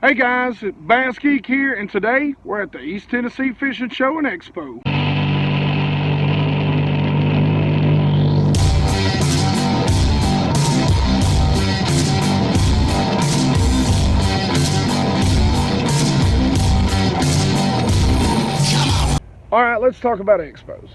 Hey guys, BassGeek here, and today we're at the East Tennessee Fishing Show and Expo. Alright, let's talk about expos.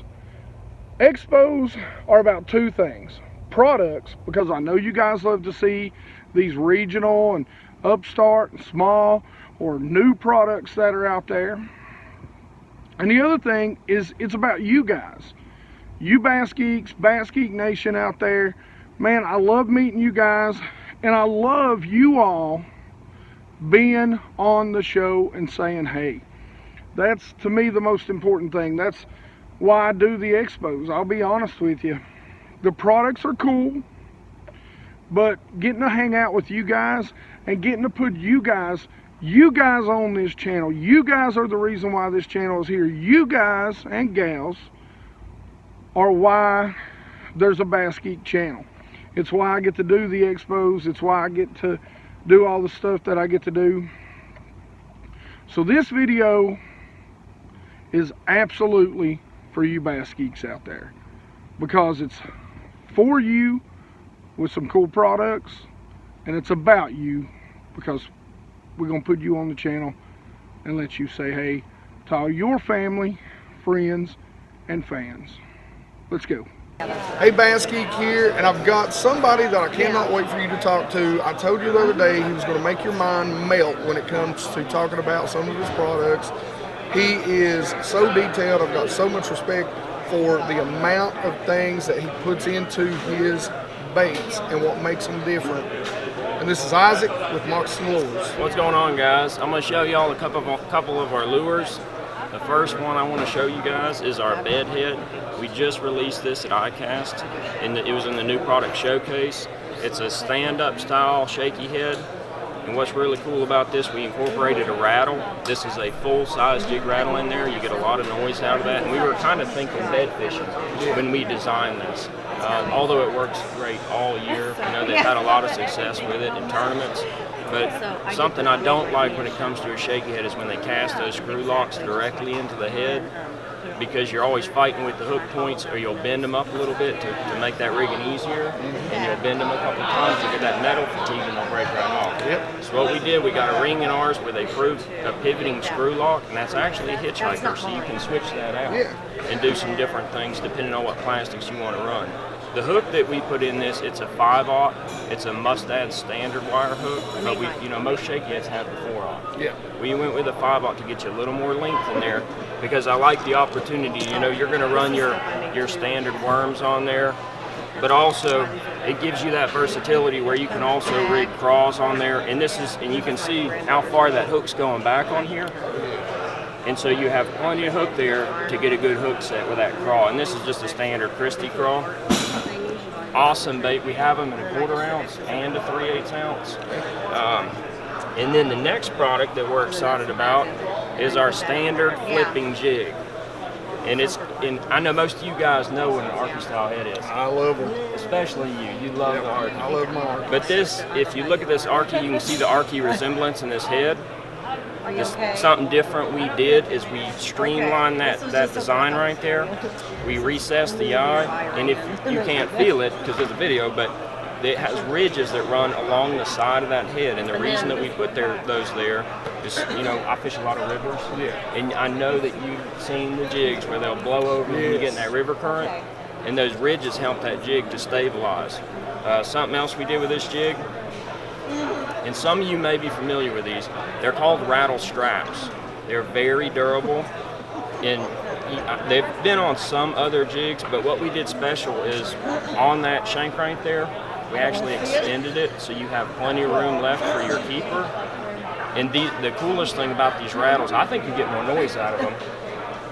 Expos are about two things. Products, because I know you guys love to see these regional and upstart and small or new products that are out there. And the other thing is it's about you guys. You Bass Geeks, Bass Geek Nation out there. Man, I love meeting you guys, and I love you all being on the show and saying hey. That's, to me, the most important thing. That's why I do the expos. I'll be honest with you. The products are cool, but getting to hang out with you guys and getting to put you guys on this channel. You guys are the reason why this channel is here. You guys and gals are why there's a Bass Geek channel. It's why I get to do the expos. It's why I get to do all the stuff that I get to do. So this video is absolutely for you Bass Geeks out there, because it's for you with some cool products, and it's about you because we're going to put you on the channel and let you say hey to all your family, friends, and fans. Let's go. Hey, Bass Geek here, and I've got somebody that I cannot wait for you to talk to. I told you the other day he was going to make your mind melt when it comes to talking about some of his products. He is so detailed. I've got so much respect for the amount of things that he puts into his baits and what makes them different. And this is Isaac with Moccasin Lures. What's going on, guys? I'm going to show y'all a couple of our lures. The first one I want to show you guys is our bed head. We just released this at ICAST, and it was in the new product showcase. It's a stand-up style shaky head. And what's really cool about this, we incorporated a rattle. This is a full-size jig rattle in there. You get a lot of noise out of that. And we were kind of thinking bed fishing when we designed this. Although it works great all year. You know, they've had a lot of success with it in tournaments. But something I don't like when it comes to a shaky head is when they cast those screw locks directly into the head, because you're always fighting with the hook points, or you'll bend them up a little bit to make that rigging easier, and you'll bend them a couple times to get that metal fatigue and they'll break right off. Yep. So what we did, we got a ring in ours where they proved a pivoting screw lock, and that's actually a hitchhiker, so you can switch that out and do some different things depending on what plastics you want to run. The hook that we put in this, it's a 5/0. It's a Mustad standard wire hook, but we, you know, most shaky heads have the 4/0. Yeah. We went with a 5/0 to get you a little more length in there, because I like the opportunity. You know, you're going to run your standard worms on there, but also it gives you that versatility where you can also rig craws on there. And this is, and you can see how far that hook's going back on here. And so you have plenty of hook there to get a good hook set with that craw. And this is just a standard Christie craw. Awesome bait. We have them in a 1/4 ounce and a 3/8 ounce. And then the next product that we're excited about is our standard flipping jig. And I know most of you guys know what an Arky style head is. I love them. Especially you. You love the Arky. I love my Arky. But this, if you look at this Arky, you can see the Arky resemblance in this head. Something different we did is we streamlined that design right there. We recessed the eye, and if you can't feel it because of the video, but it has ridges that run along the side of that head. And the reason that we put those there is, you know, I fish a lot of rivers, and I know that you've seen the jigs where they'll blow over when you get in that river current, and those ridges help that jig to stabilize. Something else we did with this jig, and some of you may be familiar with these, they're called rattle straps. They're very durable, and they've been on some other jigs, but what we did special is on that shank right there, we actually extended it so you have plenty of room left for your keeper. And the coolest thing about these rattles, I think you get more noise out of them,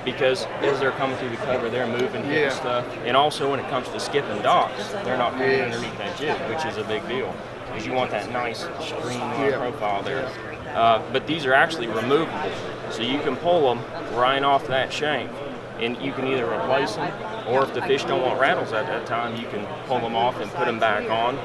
because as they're coming through the cover, they're moving and stuff. And also when it comes to skipping docks, they're not coming underneath that jig, which is a big deal, because you want that nice streamlined profile there. But these are actually removable, so you can pull them right off that shank, and you can either replace them, or if the fish don't want rattles at that time, you can pull them off and put them back on.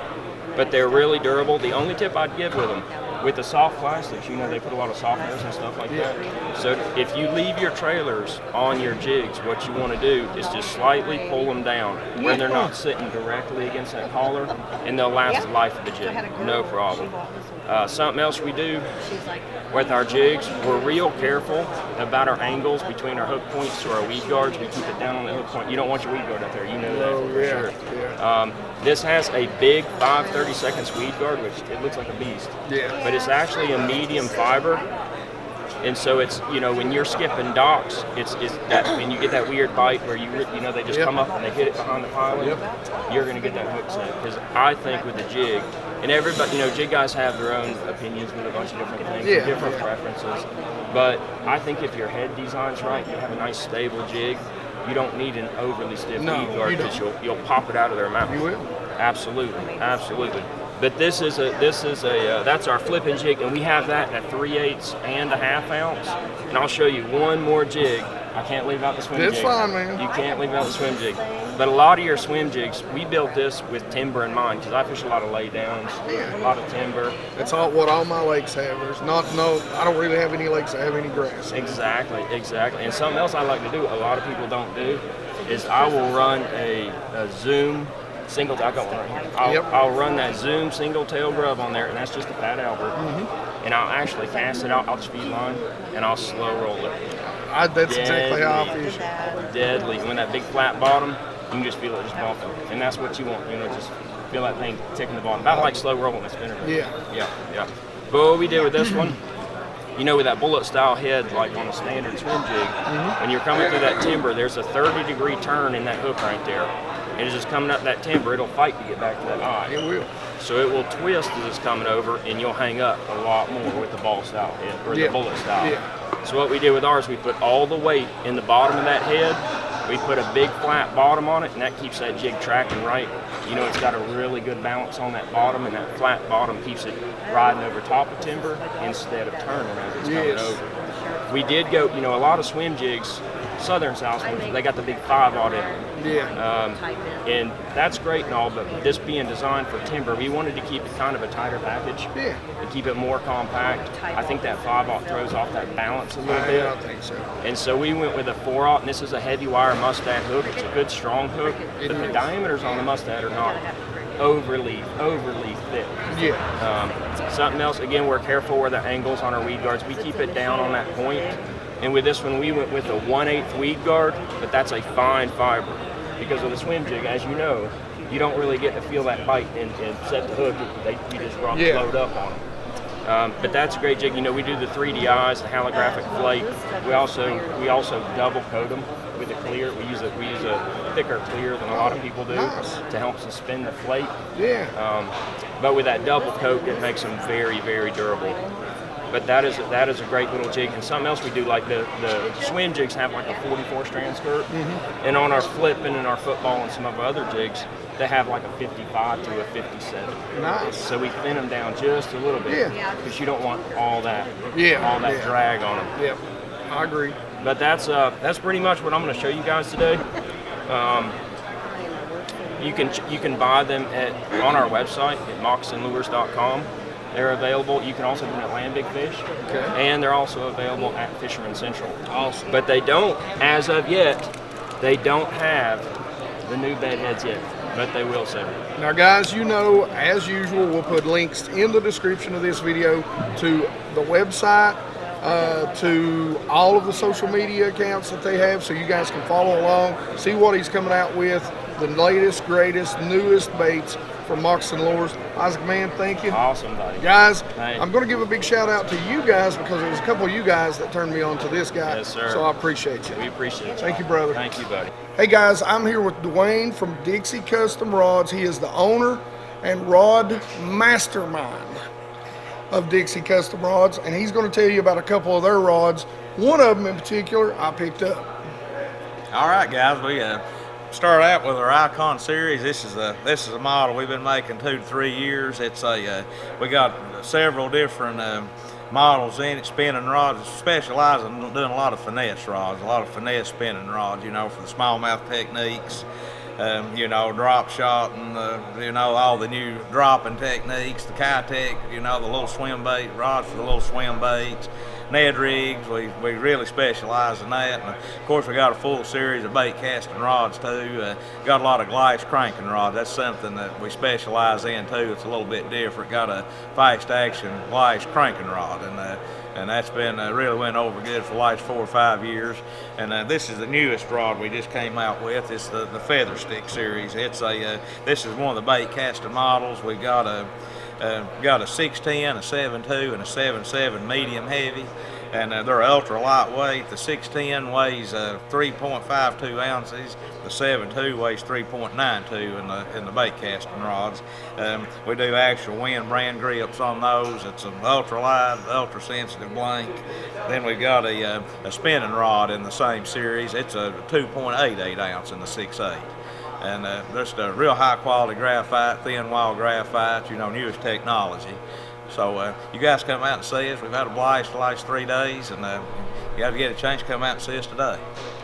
But they're really durable. The only tip I'd give with them, with the soft plastics, you know, they put a lot of softeners and stuff like that. So if you leave your trailers on your jigs, what you want to do is just slightly pull them down where they're not sitting directly against that collar, and they'll last the life of the jig, no problem. Something else we do with our jigs, we're real careful about our angles between our hook points to our weed guards. We keep it down on the hook point. You don't want your weed guard up there, you know that for sure. This has a big 5/32 weed guard, which it looks like a beast. But it's actually a medium fiber. And so it's, you know, when you're skipping docks, it's that when you get that weird bite where you know they just come up and they hit it behind the piling, you're going to get that hook set. Because I think with the jig, and everybody, you know, jig guys have their own opinions with a bunch of different things, and different preferences. But I think if your head design's right, you have a nice stable jig. You don't need an overly stiff weed guard because you'll pop it out of their mouth. You will. Absolutely, absolutely. But this is a that's our flipping jig, and we have that at 3/8 and a half ounce. And I'll show you one more jig. I can't leave out the swim jig. It's fine, man. You can't leave out the swim jig. But a lot of your swim jigs, we built this with timber in mind, because I fish a lot of laydowns, a lot of timber. That's what all my lakes have. There's I don't really have any lakes that have any grass. Exactly. And something else I like to do, a lot of people don't do, is I will run a Zoom single. I got one right here. I'll run that Zoom single tail grub on there, and that's just a Fat Albert. And I'll actually cast it out. I'll speed line, and I'll slow roll it. That's exactly how I fish. Deadly. And when that big flat bottom, you can just feel it just bumping. And that's what you want, you know, just feel that thing ticking the bottom. About like slow rolling a spinner. Yeah. But what we did with this one, you know, with that bullet style head, like on a standard swim jig, when you're coming through that timber, there's a 30-degree turn in that hook right there. And it's just coming up that timber, it'll fight to get back to that eye. It will. So it will twist as it's coming over, and you'll hang up a lot more with the ball style head, or the bullet style. So what we did with ours, we put all the weight in the bottom of that head. We put a big flat bottom on it, and that keeps that jig tracking right. You know, it's got a really good balance on that bottom, and that flat bottom keeps it riding over top of timber instead of turning as it's coming over. We did go, you know, a lot of swim jigs, Southern South swims, they got the big 5/0 in them. And that's great and all, but this being designed for timber, we wanted to keep it kind of a tighter package and keep it more compact. I think that 5/0 throws off that balance a little bit. I think so. And so we went with a 4/0, and this is a heavy wire mustad hook. It's a good strong hook, but the diameters on the mustad are not overly thick. Something else, again, we're careful where the angles on our weed guards. We keep it down on that point. And with this one, we went with a 1/8 weed guard, but that's a fine fiber. Because with a swim jig, as you know, you don't really get to feel that bite and set the hook. You just load up on them. But that's a great jig. You know, we do the 3D eyes, the holographic flake. We also double coat them with a clear. We use a thicker clear than a lot of people do to help suspend the flake. But with that double coat, it makes them very, very durable. But that is a great little jig. And something else we do, like the swim jigs have like a 44 strand skirt, and on our flipping and our football and some of our other jigs, they have like a 55 to a 57. Nice. So we thin them down just a little bit because you don't want all that drag on them. I agree. But that's pretty much what I'm going to show you guys today. You can buy them on our website at moccasinlures.com. They're available. You can also do them at Land Big Fish, and they're also available at Fisherman Central. Awesome. But they don't, as of yet, they don't have the new bed heads yet, but they will soon. Now, guys, you know, as usual, we'll put links in the description of this video to the website, to all of the social media accounts that they have, so you guys can follow along, see what he's coming out with, the latest, greatest, newest baits from Moccasin Lures. Isaac, man, thank you. Awesome, buddy. Guys, I'm going to give a big shout out to you guys because it was a couple of you guys that turned me on to this guy. Yes, sir. So I appreciate you. We appreciate you. Thank you, brother. Thank you, buddy. Hey, guys, I'm here with Dwayne from Dixie Custom Rods. He is the owner and rod mastermind of Dixie Custom Rods, and he's going to tell you about a couple of their rods. One of them in particular I picked up. All right, guys, we start out with our Icon series. This is a model we've been making 2 to 3 years. It's we got several different models in it, spinning rods. Specialize in doing a lot of finesse rods, a lot of finesse spinning rods, you know, for the smallmouth techniques. you know, drop shot and, you know, all the new dropping techniques, the Kitech, you know, the little swim bait, rods for the little swim baits, Ned rigs, we really specialize in that. And of course, we got a full series of bait casting rods too. Got a lot of Glacier cranking rods. That's something that we specialize in too. It's a little bit different. Got a fast action Glacier cranking rod, and that's been really went over good for the last 4 or 5 years. And this is the newest rod we just came out with. It's the Feather Stick series. It's this is one of the bait casting models. We got a 610, a 7.2, and a 7.7 medium heavy, and they're ultra lightweight. The 610 weighs 3.52 ounces. The 7.2 weighs 3.92 in the bait casting rods. We do actual wind brand grips on those. It's an ultra light, ultra sensitive blank. Then we've got a spinning rod in the same series. It's a 2.88 ounce in the 6.8. And just a real high quality graphite, thin wall graphite, you know, newest technology. So you guys come out and see us. We've had a blast the last 3 days, and you got to get a chance to come out and see us today.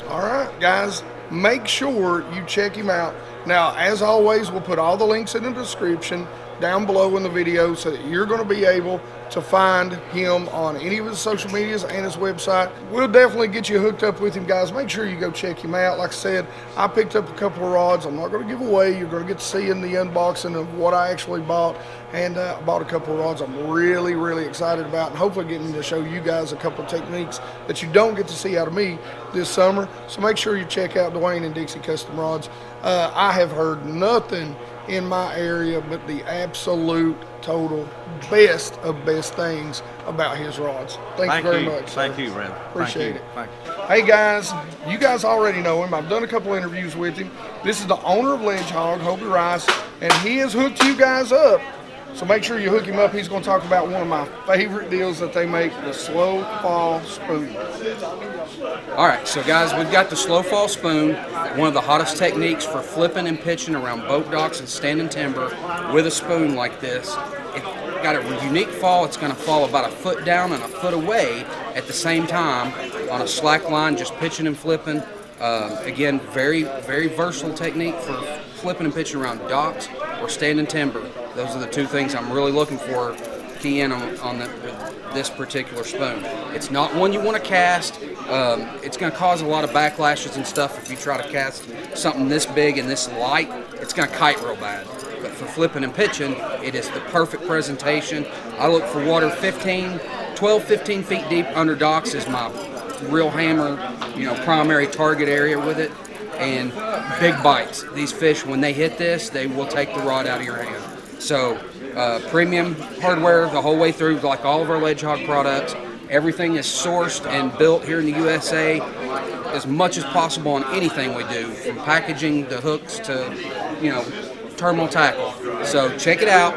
All right, guys, make sure you check him out. Now, as always, we'll put all the links in the description down below in the video so that you're going to be able to find him on any of his social medias and his website. We'll definitely get you hooked up with him, guys. Make sure you go check him out. Like I said, I picked up a couple of rods. I'm not going to give away. You're going to get to see in the unboxing of what I actually bought. And I bought a couple of rods I'm really, really excited about, and hopefully getting to show you guys a couple of techniques that you don't get to see out of me this summer. So make sure you check out Dwayne and Dixie Custom Rods. I have heard nothing in my area but the absolute total best of best things about his rods. Thank you very much. Thank you, Red. Appreciate it. Thank you. Hey guys, you guys already know him. I've done a couple interviews with him. This is the owner of LedgeHog, Hobie Rice, and he has hooked you guys up. So make sure you hook him up. He's going to talk about one of my favorite deals that they make, the slow fall spoon. All right, so guys, we've got the slow fall spoon, one of the hottest techniques for flipping and pitching around boat docks and standing timber with a spoon like this. It's got a unique fall. It's going to fall about a foot down and a foot away at the same time on a slack line, just pitching and flipping. Again, very, very versatile technique for flipping and pitching around docks or standing timber. Those are the two things I'm really looking for, key in on this particular spoon. It's not one you want to cast. It's going to cause a lot of backlashes and stuff if you try to cast something this big and this light. It's going to kite real bad. But for flipping and pitching, it is the perfect presentation. I look for water 12, 15 feet deep under docks is my real hammer, you know, primary target area with it. And big bites. These fish, when they hit this, they will take the rod out of your hand. So premium hardware the whole way through, like all of our LedgeHog products. Everything is sourced and built here in the USA as much as possible on anything we do, from packaging the hooks to, you know, terminal tackle. So check it out.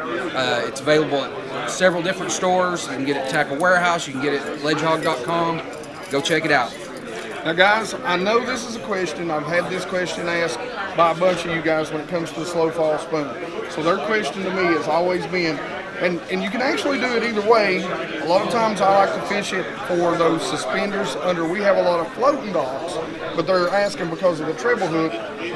It's available at several different stores. You can get it at Tackle Warehouse. You can get it at LedgeHog.com. Go check it out. Now guys, I know this is a question. I've had this question asked by a bunch of you guys when it comes to the slow fall spoon. So their question to me has always been, and you can actually do it either way. A lot of times I like to fish it for those suspenders under. We have a lot of floating docks, but they're asking because of the treble hook,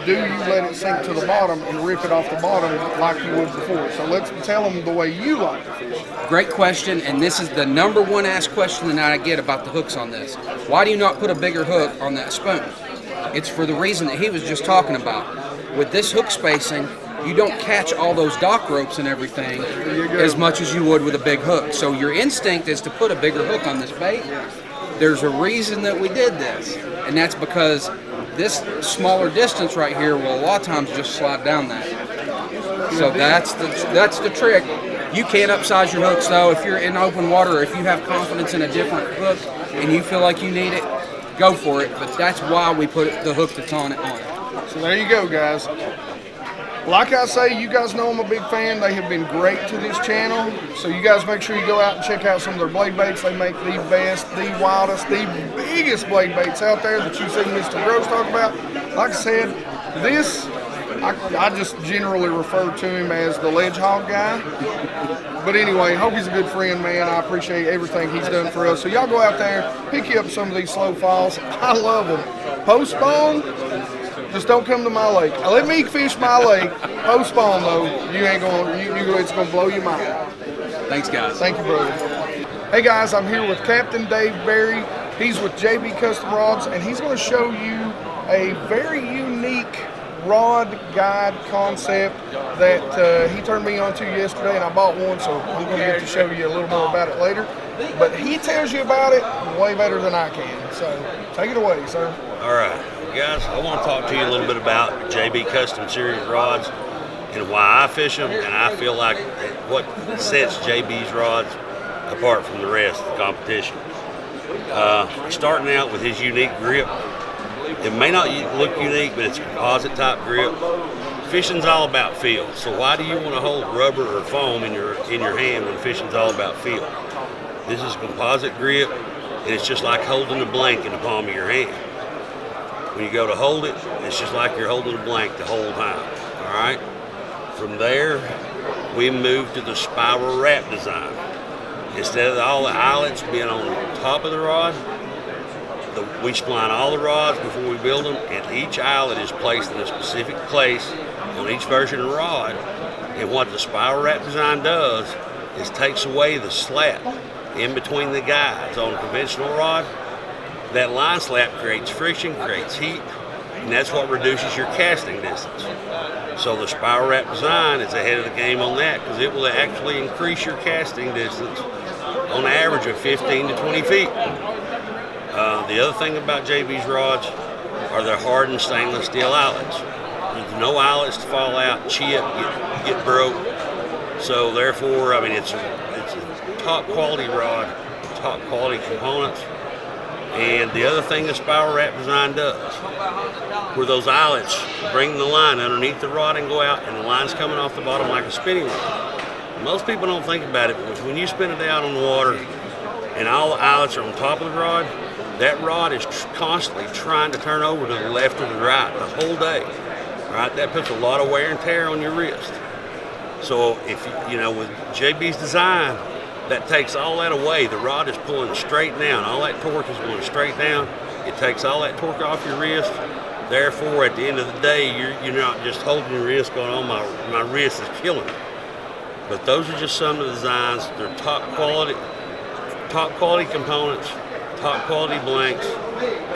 do you let it sink to the bottom and rip it off the bottom like you would before? So let's tell them the way you like to fish. Great question, and this is the number one asked question that I get about the hooks on this. Why do you not put a bigger hook on that spoon? It's for the reason that he was just talking about. With this hook spacing, you don't catch all those dock ropes and everything as much as you would with a big hook. So your instinct is to put a bigger hook on this bait. There's a reason that we did this, and that's because this smaller distance right here will a lot of times just slide down that. So that's the trick. You can upsize your hooks though if you're in open water, or if you have confidence in a different hook and you feel like you need it, go for it. But that's why we put the hook that's on it on it. So there you go, guys. Like I say, you guys know I'm a big fan. They have been great to this channel. So you guys make sure you go out and check out some of their blade baits. They make the best, the wildest, the biggest blade baits out there that you've seen Mr. Gross talk about. Like I said, this, I just generally refer to him as the LedgeHog guy. But anyway, hope he's a good friend, man. I appreciate everything he's done for us. So y'all go out there, pick you up some of these slow falls. I love them. Postbone, Just don't come to my lake. Let me fish my lake. Post spawn though, you ain't gonna. It's gonna blow your mind. Thanks, guys. Thank you, brother. Hey guys, I'm here with Captain Dave Berry. He's with JB Custom Rods, and he's going to show you a very unique rod guide concept that he turned me on to yesterday, and I bought one, so I'm going to get to show you a little more about it later. But he tells you about it way better than I can. So take it away, sir. All right, guys, I want to talk to you a little bit about JB Custom Series rods and why I fish them, and I feel like what sets JB's rods apart from the rest of the competition. Starting out with his unique grip. It may not look unique, but it's a composite type grip. Fishing's all about feel. So why do you want to hold rubber or foam in your hand when fishing's all about feel? This is a composite grip, and it's just like holding a blank in the palm of your hand. When you go to hold it, it's just like you're holding a blank the whole time. All right. From there, we move to the spiral wrap design. Instead of all the eyelets being on top of the rod, we spline all the rods before we build them, and each eyelet is placed in a specific place on each version of the rod. And what the spiral wrap design does is takes away the slap in between the guides. On a conventional rod, that line slap creates friction, creates heat, and that's what reduces your casting distance. So the spiral wrap design is ahead of the game on that, because it will actually increase your casting distance on average of 15 to 20 feet. The other thing about JB's rods are their hardened stainless steel eyelets. There's no eyelets to fall out, chip, get broke. So therefore, I mean, it's a top quality rod, top quality components. And the other thing the spiral wrap design does, where those eyelets bring the line underneath the rod and go out, and the line's coming off the bottom like a spinning rod. Most people don't think about it, but when you spin it out on the water and all the eyelets are on top of the rod, that rod is constantly trying to turn over to the left or the right the whole day. Right? That puts a lot of wear and tear on your wrist. So if you know, with JB's design, that takes all that away. The rod is pulling straight down. All that torque is going straight down. It takes all that torque off your wrist. Therefore, at the end of the day, you're not just holding your wrist going, oh, my wrist is killing me. But those are just some of the designs. They're top quality components, top quality blanks.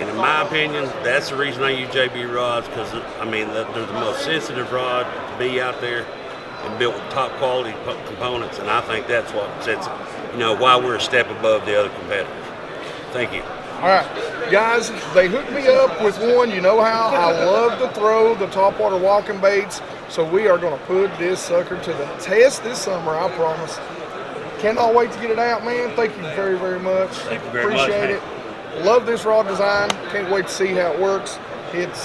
And in my opinion, that's the reason I use JB rods, because I mean, they're the most sensitive rod to be out there and built with top quality components. And I think that's what sets it, you know, why we're a step above the other competitors. Thank you. All right, guys, they hooked me up with one. You know how I love to throw the topwater walking baits, so we are going to put this sucker to the test this summer, I promise. Cannot wait to get it out, man. Thank you very, very much. Thank you very much. Appreciate it. Love this rod design. Can't wait to see how it works. It's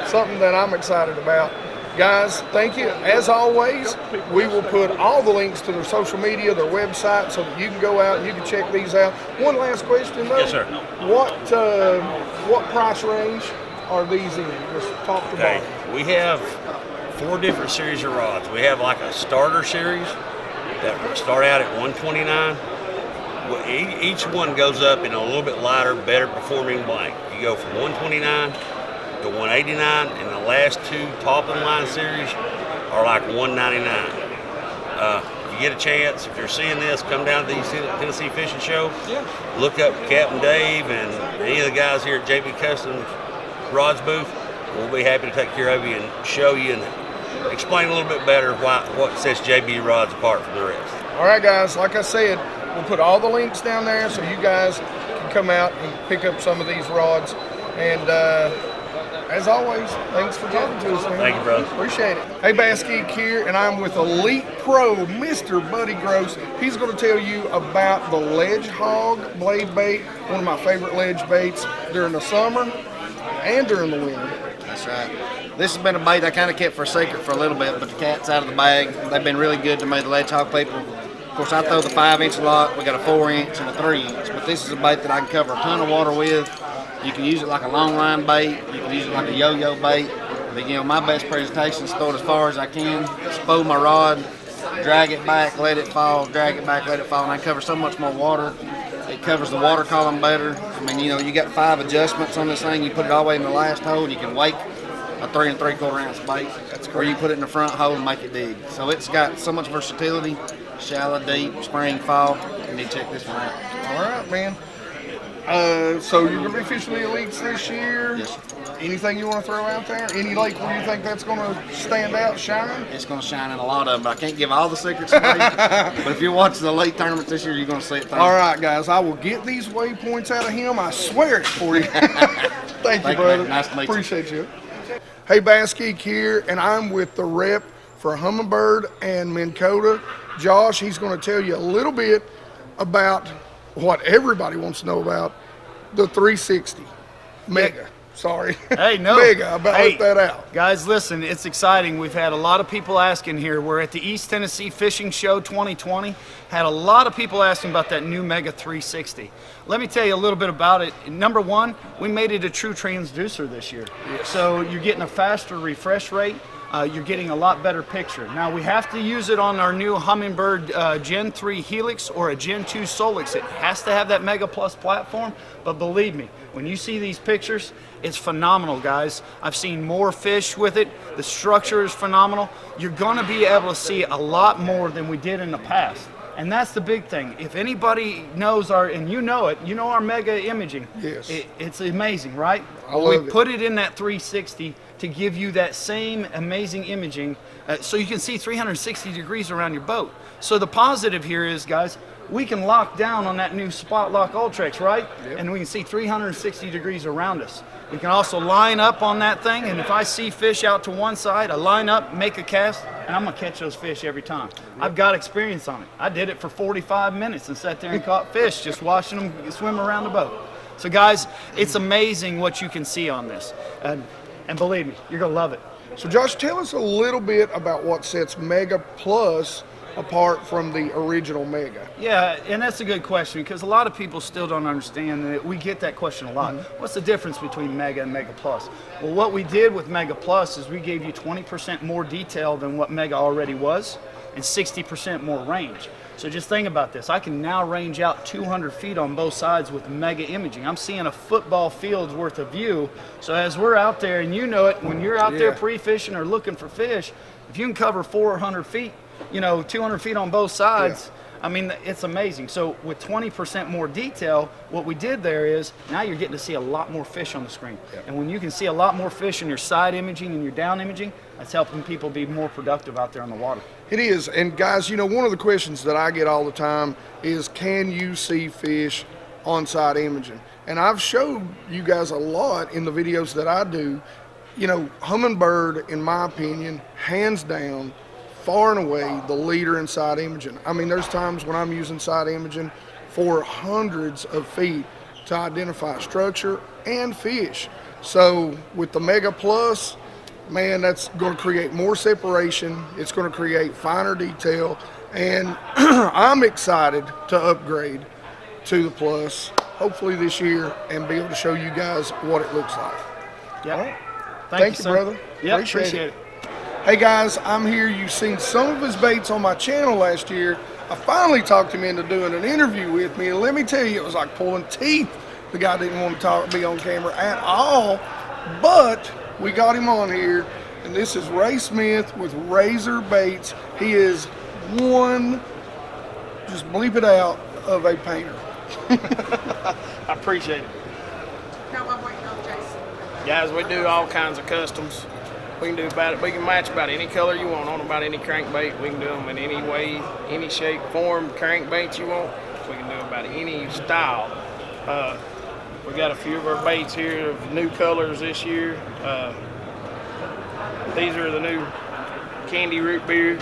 something that I'm excited about. Guys, thank you. As always, we will put all the links to their social media, their website, so that you can go out and you can check these out. One last question, though. Yes, sir. What price range are these in? Just top to bottom. We have 4 different series of rods. We have like a starter series that start out at $129. Each one goes up in a little bit lighter, better performing blank. You go from $129 to $189, and the last 2 top of the line series are like $199. If you get a chance, if you're seeing this, come down to the Tennessee Fishing Show. Look up Captain Dave and any of the guys here at JB Custom Rods booth. We'll be happy to take care of you and show you and explain a little bit better what sets JB Rods apart from the rest. All right, guys, like I said, we'll put all the links down there so you guys can come out and pick up some of these rods. And as always, thanks for talking to us, man. Thank you, brother. Appreciate it. Hey, BassGeek here, and I'm with Elite Pro, Mr. Buddy Gross. He's going to tell you about the LedgeHog blade bait, one of my favorite ledge baits during the summer and during the winter. That's right. This has been a bait I kind of kept for a secret for a little bit, but the cat's out of the bag. They've been really good to me, the LedgeHog people. Of course, I throw the 5-inch a lot. We got a 4-inch and a 3-inch, but this is a bait that I can cover a ton of water with. You can use it like a long line bait. You can use it like a yo-yo bait. But, you know, my best presentation is throw it as far as I can, spool my rod, drag it back, let it fall, drag it back, let it fall, and I cover so much more water. It covers the water column better. I mean, you know, you got 5 adjustments on this thing. You put it all the way in the last hole. You can wake a 3 3/4 ounce bait. That's great. Or you put it in the front hole and make it dig. So it's got so much versatility, shallow, deep, spring, fall. You need to check this one out. All right, man. So you're going to be fishing the Eylets this year? Yes. Anything you want to throw out there? Any lake where you think that's going to stand out, shine? It's going to shine in a lot of them, but I can't give all the secrets away. But if you watch the late tournaments this year, you're going to see it. All right, guys. I will get these waypoints out of him. I swear it for you. Thank you, brother. Nice to meet you. Appreciate you. Hey, BassGeek here, and I'm with the rep for Humminbird and Minn Kota. Josh, he's going to tell you a little bit about what everybody wants to know about, the 360 Mega. Sorry. Hey, no. Mega. I about left that out. Guys, listen, it's exciting. We've had a lot of people asking here. We're at the East Tennessee Fishing Show 2020. Had a lot of people asking about that new Mega 360. Let me tell you a little bit about it. Number one, we made it a true transducer this year. Yes. So you're getting a faster refresh rate. You're getting a lot better picture. Now we have to use it on our new Humminbird Gen 3 Helix or a Gen 2 Solix. It has to have that Mega Plus platform, but believe me, when you see these pictures, it's phenomenal, guys. I've seen more fish with it. The structure is phenomenal. You're gonna be able to see a lot more than we did in the past. And that's the big thing. If anybody knows and you know it, you know our Mega imaging. Yes. It's amazing, right? I love it. We put it in that 360 to give you that same amazing imaging so you can see 360 degrees around your boat. So the positive here is, guys, we can lock down on that new Spot Lock Ultrex, right? Yep. And we can see 360 degrees around us. We can also line up on that thing, and if I see fish out to one side, I line up, make a cast, and I'm gonna catch those fish every time. Yep. I've got experience on it. I did it for 45 minutes and sat there and caught fish just watching them swim around the boat. So guys, it's amazing what you can see on this. And believe me, you're gonna love it. So Josh, tell us a little bit about what sets Mega Plus apart from the original Mega. Yeah, and that's a good question because a lot of people still don't understand that. We get that question a lot. Mm-hmm. What's the difference between Mega and Mega Plus? Well, what we did with Mega Plus is we gave you 20% more detail than what Mega already was and 60% more range. So just think about this. I can now range out 200 feet on both sides with Mega imaging. I'm seeing a football field's worth of view. So as we're out there, and you know it, when you're out there pre-fishing or looking for fish, if you can cover 400 feet, 200 feet on both sides, I mean, it's amazing. So with 20% more detail, what we did there is now you're getting to see a lot more fish on the screen. Yep. And when you can see a lot more fish in your side imaging and your down imaging, that's helping people be more productive out there on the water. It is. And guys, one of the questions that I get all the time is, can you see fish on side imaging? And I've showed you guys a lot in the videos that I do. Humminbird, in my opinion, hands down, far and away the leader in side imaging. I mean, there's times when I'm using side imaging for hundreds of feet to identify structure and fish. So with the Mega Plus, man, that's going to create more separation. It's going to create finer detail, and I'm excited to upgrade to the Plus, hopefully this year, and be able to show you guys what it looks like. Yeah. All right. Thank you, brother. Yeah, appreciate it. Hey guys, I'm here. You've seen some of his baits on my channel last year. I finally talked him into doing an interview with me, and let me tell you, it was like pulling teeth. The guy didn't want to be on camera at all, but we got him on here, and this is Ray Smith with Razor Baits. He is one, just bleep it out, of a painter. I appreciate it. No, I'm waiting on Jason. Guys, we do all kinds of customs. We can match about any color you want on about any crankbait. We can do them in any way, any shape, form, crankbaits you want. We can do about any style. We got a few of our baits here of new colors this year. These are the new candy root beer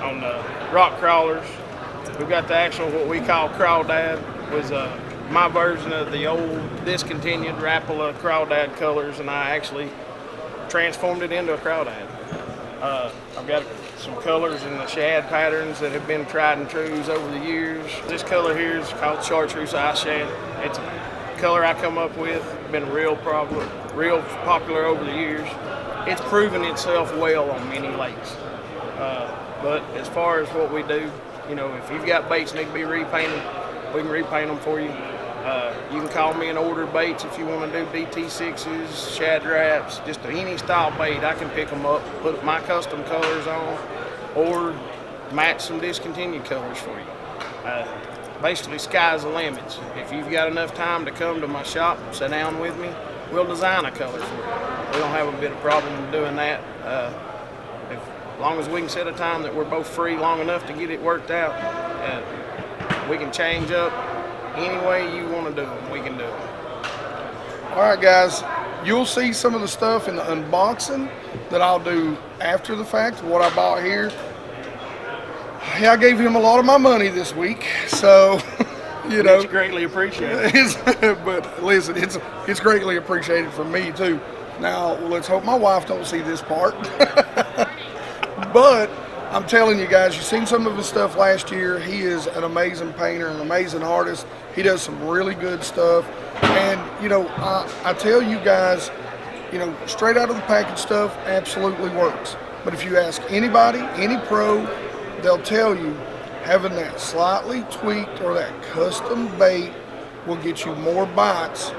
on the rock crawlers. We've got the actual, what we call crawdad, was my version of the old discontinued Rapala crawdad colors, and I actually transformed it into a crawdad. I've got some colors in the shad patterns that have been tried and trues over the years. This color here is called chartreuse ice shad. It's a color I come up with, been real popular over the years. It's proven itself well on many lakes. But as far as what we do, if you've got baits that need to be repainted, we can repaint them for you. You can call me and order baits if you want to do DT6s, shad wraps, just any style bait. I can pick them up, put my custom colors on, or match some discontinued colors for you. Basically, sky's the limits. If you've got enough time to come to my shop, sit down with me, we'll design a color for you. We don't have a bit of problem doing that. As long as we can set a time that we're both free long enough to get it worked out, we can change up any way you want to do them, we can do them. All right, guys, you'll see some of the stuff in the unboxing that I'll do after the fact, what I bought here. Yeah, I gave him a lot of my money this week, so, you know. It's greatly appreciated. But listen, it's greatly appreciated from me, too. Now, let's hope my wife don't see this part. But I'm telling you guys, you've seen some of his stuff last year. He is an amazing painter, an amazing artist. He does some really good stuff. And, you know, I tell you guys, you know, straight out of the package stuff absolutely works. But if you ask anybody, any pro, they'll tell you having that slightly tweaked or that custom bait will get you more bites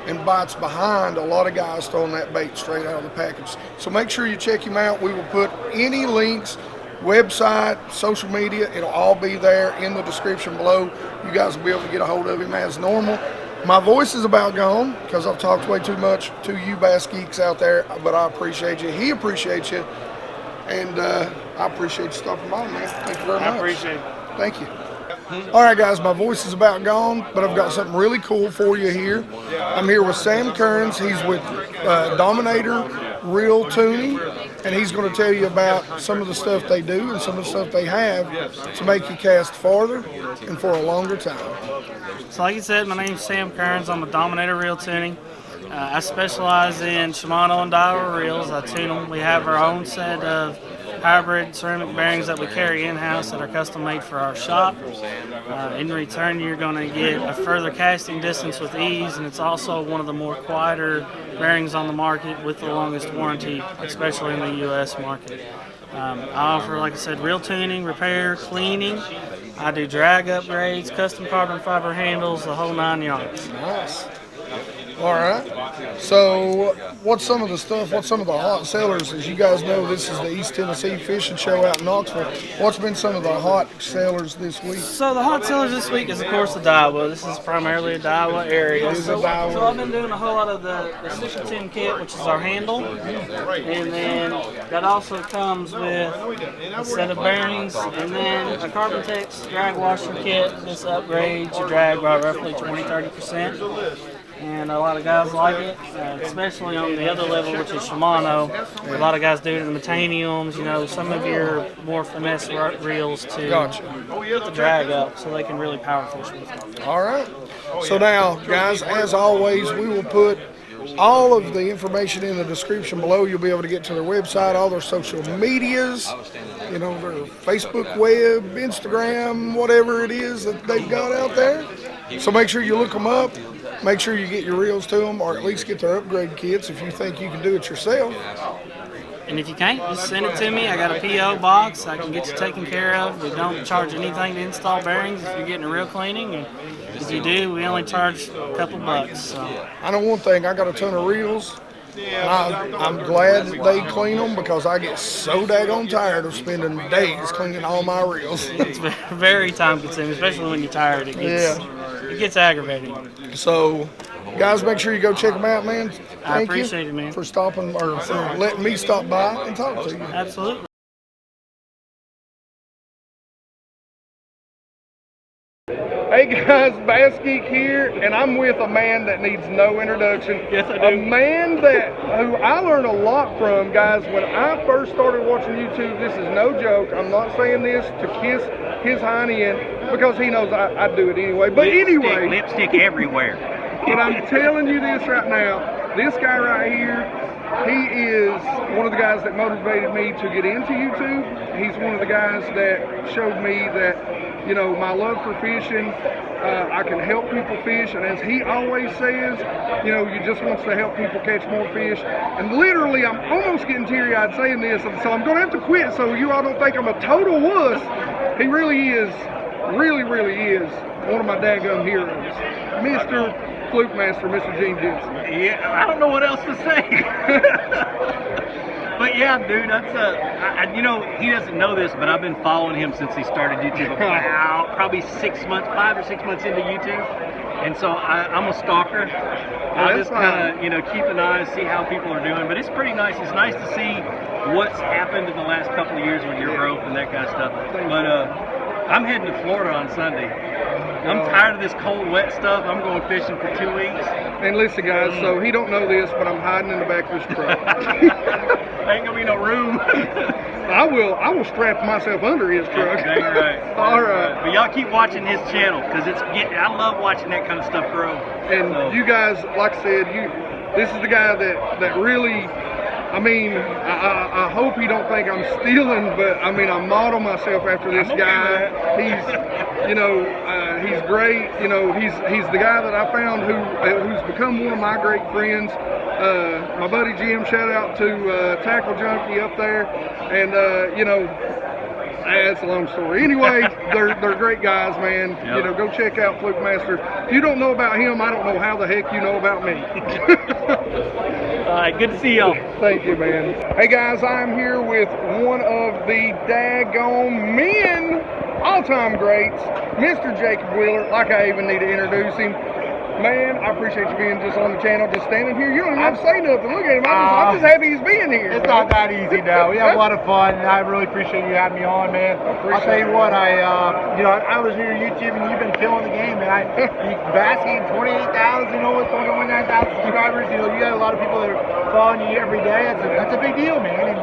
and bites behind a lot of guys throwing that bait straight out of the package. So make sure you check him out. We will put any links, website, social media, it'll all be there in the description below. You guys will be able to get a hold of him as normal. My voice is about gone because I've talked way too much to you bass geeks out there, but I appreciate you. He appreciates you. And I appreciate you stopping by, man. Thank you very much. I appreciate it. Thank you. All right, guys, my voice is about gone, but I've got something really cool for you here. I'm here with Sam Kearns. He's with Dominator Reel Tuning, and he's going to tell you about some of the stuff they do and some of the stuff they have to make you cast farther and for a longer time. So like you said, my name's Sam Kearns. I'm with Dominator Reel Tuning. I specialize in Shimano and Daiwa reels. I tune them. We have our own set of hybrid ceramic bearings that we carry in-house that are custom made for our shop. In return, you're going to get a further casting distance with ease, and it's also one of the more quieter bearings on the market with the longest warranty, especially in the U.S. market. I offer, like I said, reel tuning, repair, cleaning. I do drag upgrades, custom carbon fiber handles, the whole 9 yards. Nice. All right. So what's some of the hot sellers? As you guys know, this is the East Tennessee Fishing Show out in Knoxville. What's been some of the hot sellers this week? So the hot sellers this week is, of course, the Daiwa. This is primarily a Daiwa area. So I've been doing a whole lot of the 6-10 kit, which is our handle. And then that also comes with a set of bearings and then a Carbon-Tex drag washer kit. This upgrades your drag by roughly 20-30%. And a lot of guys like it, especially on the other level, which is Shimano. A lot of guys do it in the Metaniums, you know, some of your more finesse reels to get the drag up so they can really power fish with it. All right. So now, guys, as always, we will put all of the information in the description below. You'll be able to get to their website, all their social medias, you know, their Facebook, web, Instagram, whatever it is that they've got out there. So make sure you look them up. Make sure you get your reels to them, or at least get their upgrade kits if you think you can do it yourself. And if you can't, just send it to me. I got a P.O. box. I can get you taken care of. We don't charge anything to install bearings if you're getting a reel cleaning. And if you do, we only charge a couple bucks. So. I know one thing. I got a ton of reels. I'm glad that they clean them because I get so daggone tired of spending days cleaning all my reels. It's very time consuming, especially when you're tired. It gets aggravating. So, guys, make sure you go check them out, man. I appreciate it, man. For stopping or for letting me stop by and talk to you. Absolutely. Hey guys, BassGeek here, and I'm with a man that needs no introduction. Yes, I do. A man who I learned a lot from, guys. When I first started watching YouTube, this is no joke. I'm not saying this to kiss his hind end because he knows I do it anyway. But anyway, lipstick everywhere. But I'm telling you this right now. This guy right here, he is one of the guys that motivated me to get into YouTube. He's one of the guys that showed me that, you know, my love for fishing, I can help people fish, and as he always says, you know, you just wants to help people catch more fish. And literally, I'm almost getting teary-eyed saying this, so I'm going to have to quit so you all don't think I'm a total wuss. He really is, really is one of my daggum heroes. Mr. Fluke Master, Mr. Gene Jensen. Yeah, I don't know what else to say. But yeah, dude, that's you know, he doesn't know this, but I've been following him since he started YouTube about probably 6 months, 5 or 6 months into YouTube. And so I'm a stalker. I just kind of, you know, keep an eye and see how people are doing. But it's pretty nice. It's nice to see what's happened in the last couple of years with your growth and that kind of stuff. But I'm heading to Florida on Sunday. I'm tired of this cold, wet stuff. I'm going fishing for 2 weeks. And listen, guys, so he don't know this, but I'm hiding in the back of his truck. Ain't gonna be no room. I will strap myself under his truck. Dang right. All right. But y'all keep watching his channel because I love watching that kind of stuff grow. And you guys, like I said, this is the guy that really. I mean, I hope he don't think I'm stealing, but I mean, I model myself after this guy. He's, you know, he's great. You know, he's the guy that I found who's become one of my great friends. My buddy Jim, shout out to Tackle Junkie up there, and you know, it's a long story. Anyway, they're great guys, man. Yep. You know, go check out Fluke Master. If you don't know about him, I don't know how the heck you know about me. All right, good to see y'all. Thank you, man. Hey guys, I'm here with one of the daggone men, all-time greats, Mr. Jacob Wheeler. Like I even need to introduce him. Man, I appreciate you being just on the channel, just standing here. You don't even have to say nothing. Look at him. I'm just happy he's being here. It's not that easy now. We have a lot of fun, and I really appreciate you having me on, man. I'll tell you what, you know, I was here on YouTube, and you've been killing the game, man. BassGeek 28,000, almost 29,000 subscribers. You know, you got a lot of people that are following you every day. That's a big deal, man. And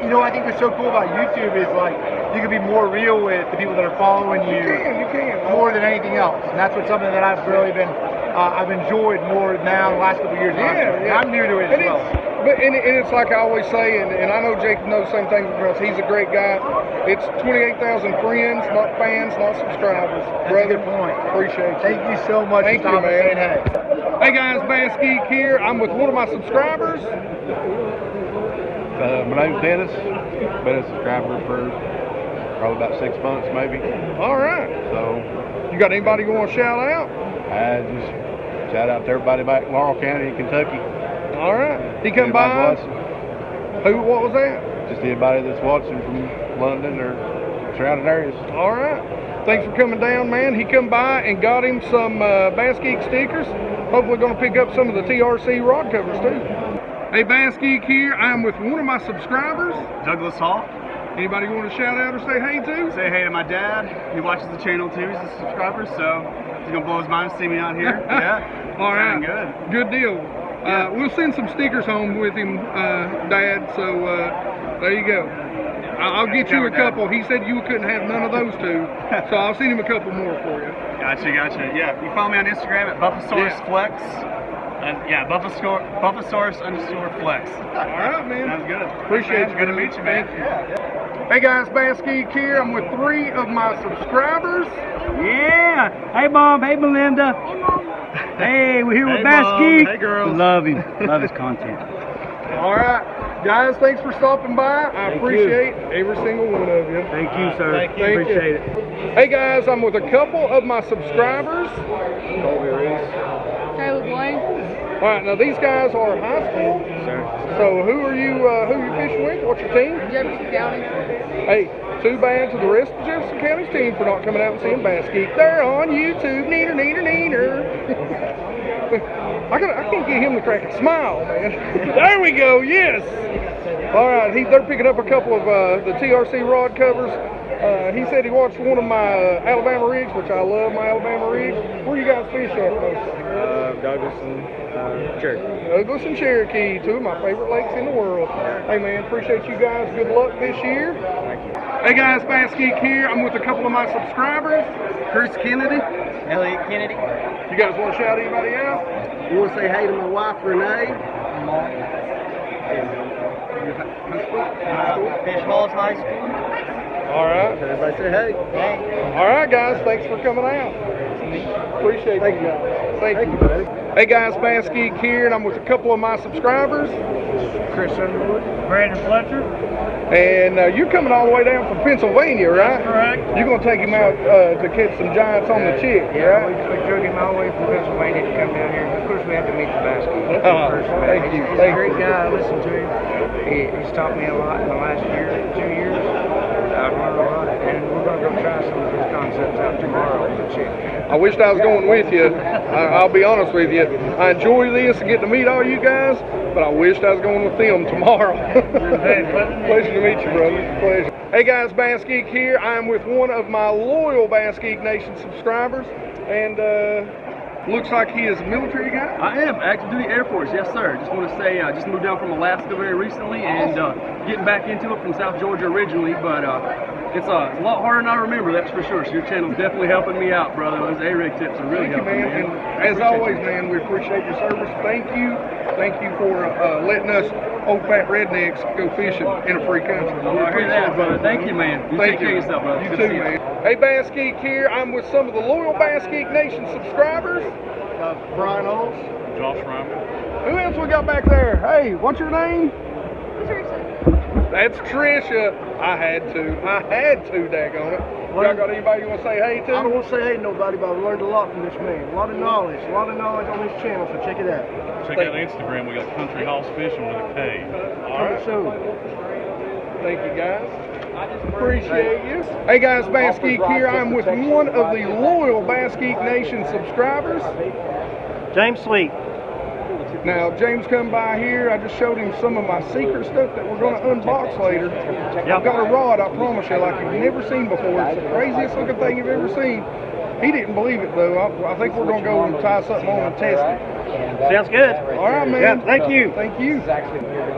you know, I think what's so cool about YouTube is like you can be more real with the people that are following you. You can. More than anything else, and that's something that I've really been. I've enjoyed more now in the last couple of years. Yeah. I'm new to it as well. And it's like I always say, and I know Jacob knows the same thing because he's a great guy. It's 28,000 friends, not fans, not subscribers. That's a good point. Appreciate you. Thank you so much for stopping and saying hey. Hey guys, BassGeek here. I'm with one of my subscribers. My name's Dennis. Been a subscriber for probably about 6 months, maybe. All right. So, you got anybody you want to shout out? I just shout out to everybody back in Laurel County in Kentucky. All right. He come by. What was that? Just anybody that's watching from London or surrounding areas. All right. Thanks for coming down, man. He come by and got him some BassGeek stickers. Hopefully going to pick up some of the TRC Rod Covers too. Hey, BassGeek here. I'm with one of my subscribers. Douglas Hall. Anybody you want to shout out or say hey to? Say hey to my dad. He watches the channel too. He's a subscriber, so he's gonna blow his mind to see me out here. Yeah. All right. Good. Good deal. Yeah. We'll send some stickers home with him, Dad. So there you go. I'll get you a couple. He said you couldn't have none of those two, so I'll send him a couple more for you. Gotcha. Yeah. You follow me on Instagram at Buffosaurus_Flex. Yeah, Buffosaurus_Flex. All right, man. Sounds good. Appreciate you. Good to meet you, man. Hey guys, BassGeek here. I'm with 3 of my subscribers. Yeah. Hey Bob. Hey Melinda. Hey, Mom. Hey, we're here with BassGeek. Hey girls. Love him. Love his content. All right, guys. Thanks for stopping by. I appreciate every single one of you. Thank you, sir. Thank you. Appreciate it. Hey guys, I'm with a couple of my subscribers. Caleb Wayne. All right, now these guys are high school. Sir. So who are you fishing with? What's your team? Jefferson County. Hey, too bad to the rest of Jefferson County's team for not coming out and seeing BassGeek. They're on YouTube. Neener. I can't get him to crack a smile, man. There we go. Yes. All right, they're picking up a couple of the TRC Rod Covers. He said he watched one of my Alabama rigs, which I love my Alabama rigs. Where you guys fish at most? Douglas and Cherokee. Douglas and Cherokee, 2 of my favorite lakes in the world. Hey man, appreciate you guys. Good luck this year. Thank you. Hey guys, BassGeek here. I'm with a couple of my subscribers. Chris Kennedy. Elliot Kennedy. You guys want to shout anybody out? I want to say hey to my wife Renee. Fish Falls High School. All right. Everybody say hey. All right, guys. Thanks for coming out. Appreciate you guys. Thank you, buddy. Hey guys, BassGeek here, and I'm with a couple of my subscribers. Chris Underwood. Brandon Fletcher. And you're coming all the way down from Pennsylvania, right? That's correct. You're going to take him out to catch some giants on the chick, Yeah, right? we drug him all the way from Pennsylvania to come down here. Of course, we had to meet the BassGeek. Thank you. He's a great guy. I listen to him. He's taught me a lot in the last year, 2 years. I've learned a lot, and we're going to go try some of his concepts out tomorrow with the chick. I wished I was going with you. I'll be honest with you. I enjoy this and get to meet all you guys, but I wished I was going with them tomorrow. Pleasure to meet you, brother. Pleasure. Hey guys, BassGeek here. I'm with one of my loyal BassGeek Nation subscribers, and looks like he is a military guy. I am active duty Air Force, yes sir. Just want to say I just moved down from Alaska very recently and getting back into it from South Georgia originally, but it's a lot harder than I remember, that's for sure. So your channel's definitely helping me out, brother. Those A-rig tips are really helping me. And as always, man, we appreciate your service. Thank you. Thank you for letting us old fat rednecks go fishing in a free country. I hear that, brother. Thank you, man. You take care of yourself, brother. You too, man. Hey, BassGeek here. I'm with some of the loyal BassGeek Nation subscribers. Brian Holmes. Josh Ryman. Who else we got back there? Hey, what's your name? Trisha. That's Trisha. I had to, daggone it. Y'all got anybody you want to say hey to? I don't want to say hey to nobody, but I've learned a lot from this man. A lot of knowledge on this channel, so check it out. Check out Instagram. We got Country House Fishing with a K. All right. Thank you, guys. Appreciate you. Hey guys, BassGeek here. I'm with one of the loyal BassGeek Nation subscribers. James Sweet. Now, James come by here. I just showed him some of my secret stuff that we're going to unbox later. I've got a rod, I promise you, like you've never seen before. It's the craziest looking thing you've ever seen. He didn't believe it, though. I think we're going to go and tie something on and test it. Sounds good. All right, man. Yeah, thank you. Thank you.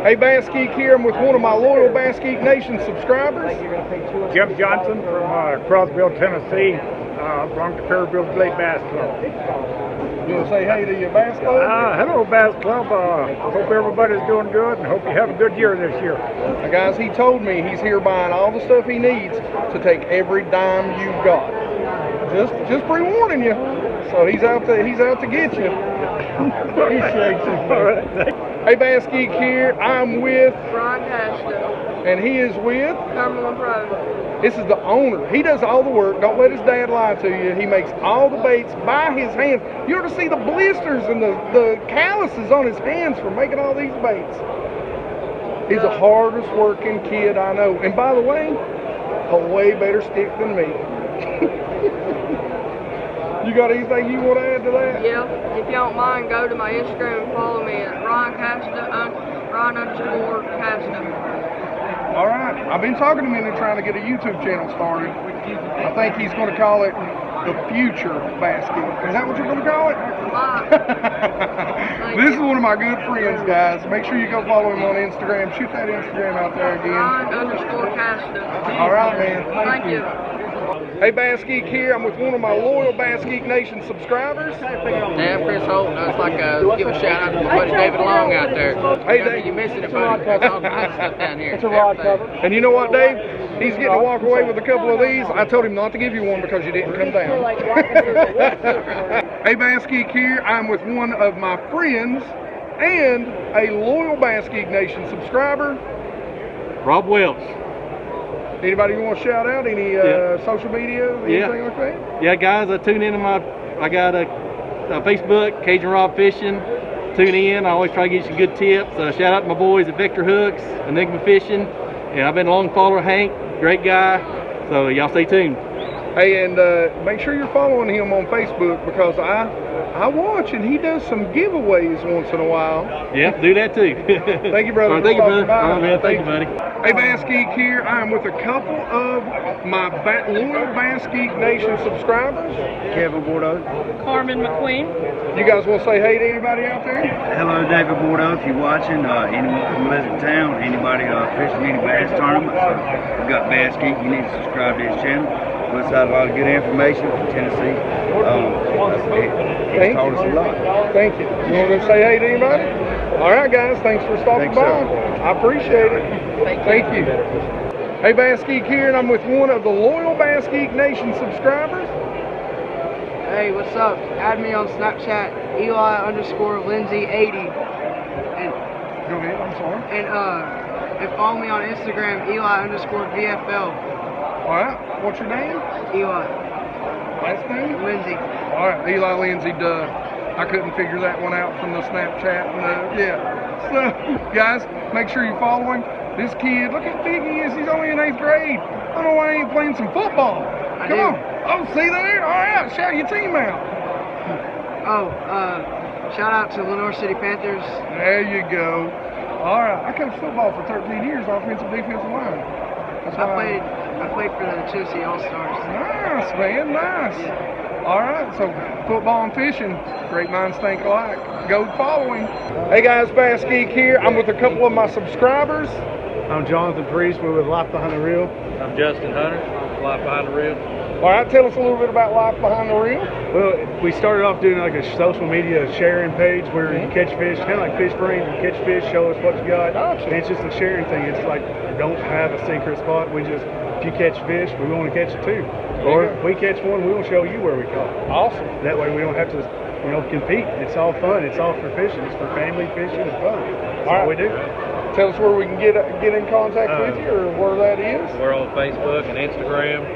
Hey, BassGeek here. I'm with one of my loyal BassGeek Nation subscribers. Jim Johnson from Crosville, Tennessee. Belong to Kerrville Blade Bass Club. You want to say hey to your Bass Club? Hello, Bass Club. Hope everybody's doing good and hope you have a good year this year. Now, guys, he told me he's here buying all the stuff he needs to take every dime you've got. Just pre-warning you. So he's out to get you. Appreciate you. All right. Hey, BassGeek here. I'm with Ron Cashton. And he is with Cumberland Pro. This is the owner. He does all the work. Don't let his dad lie to you. He makes all the baits by his hand. You ought to see the blisters and the calluses on his hands for making all these baits. He's the hardest working kid I know. And by the way, a way better stick than me. You got anything you want to add to that? Yeah, if you don't mind, go to my Instagram and follow me at Ron _Cashton. All right. I've been talking to him and trying to get a YouTube channel started. I think he's going to call it the Future BassGeek. Is that what you're going to call it? This is one of my good friends, guys. Make sure you go follow him on Instagram. Shoot that Instagram out there again. Ron _Cashton. All right, man. Thank you. Hey, BassGeek here. I'm with one of my loyal BassGeek Nation subscribers. Dan Chris Holt. I'd like to give a shout out to my buddy David Long out there. Hey, Dave. You're missing it, buddy. There's all kinds of stuff down here. It's a rod cover. And you know what, Dave? He's getting to walk away with a couple of these. I told him not to give you one because you didn't come down. Hey, BassGeek here. I'm with one of my friends and a loyal BassGeek Nation subscriber. Rob Welch. Anybody you want to shout out? Any social media? Anything like that? Yeah, guys, I tune into I got a Facebook, Cajun Rod Fishing. Tune in. I always try to get you some good tips. Shout out to my boys at Vector Hooks, Enigma Fishing. And I've been a long follower of Hank, great guy. So y'all stay tuned. Hey, and make sure you're following him on Facebook because I watch and he does some giveaways once in a while. Yeah, do that too. Thank you, brother. Right, thank you, brother. All right, man. Thank you, buddy. Hey, BassGeek here. I am with a couple of my loyal BassGeek Nation subscribers. Kevin Bordeaux. Carmen McQueen. You guys want to say hey to anybody out there? Hello, David Bordeaux. If you're watching, anyone from Pleasant Town, anybody fishing any bass tournaments, we've got BassGeek. You need to subscribe to his channel. Puts out a lot of good information from Tennessee. It's taught us a lot. Thank you. You want to say hey to anybody? All right, guys. Thanks for stopping by. I appreciate it. Thank you. Hey, BassGeek here, and I'm with one of the loyal BassGeek Nation subscribers. Hey, what's up? Add me on Snapchat, Eli _Lindsay80. And go ahead. I'm sorry. And And follow me on Instagram, Eli_VFL. All right. What's your name? Eli. Last name? Lindsay. All right. Eli Lindsay Duh. I couldn't figure that one out from the Snapchat. And yeah. So, guys, make sure you follow him. This kid, look how big he is. He's only in 8th grade. I don't know why he ain't playing some football. Come on. Oh, see there? All right. Shout your team out. Shout out to Lenore City Panthers. There you go. All right. I coached football for 13 years, offensive, defensive line. I played for the Tennessee All-Stars. Nice, man. Nice. Yeah. All right. So football and fishing, great minds think alike. Go following. Hey guys, BassGeek here. I'm with a couple of my subscribers. I'm Jonathan Priest. We're with Life Behind the Reel. I'm Justin Hunter, Life Behind the Reel. All right, tell us a little bit about Life Behind the Reel. Well, we started off doing like a social media sharing page where you catch fish, kind of like Fish Brain. You catch fish, show us what you got. And it's just a sharing thing. It's like, don't have a secret spot. We just, if you catch fish, we want to catch it too. Or if we catch one, we will show you where we caught it. Awesome. That way we don't have to, compete. It's all fun. It's all for fishing. It's for family fishing. It's fun. That's all we do. Tell us where we can get in contact with you, or where that is. We're on Facebook and Instagram,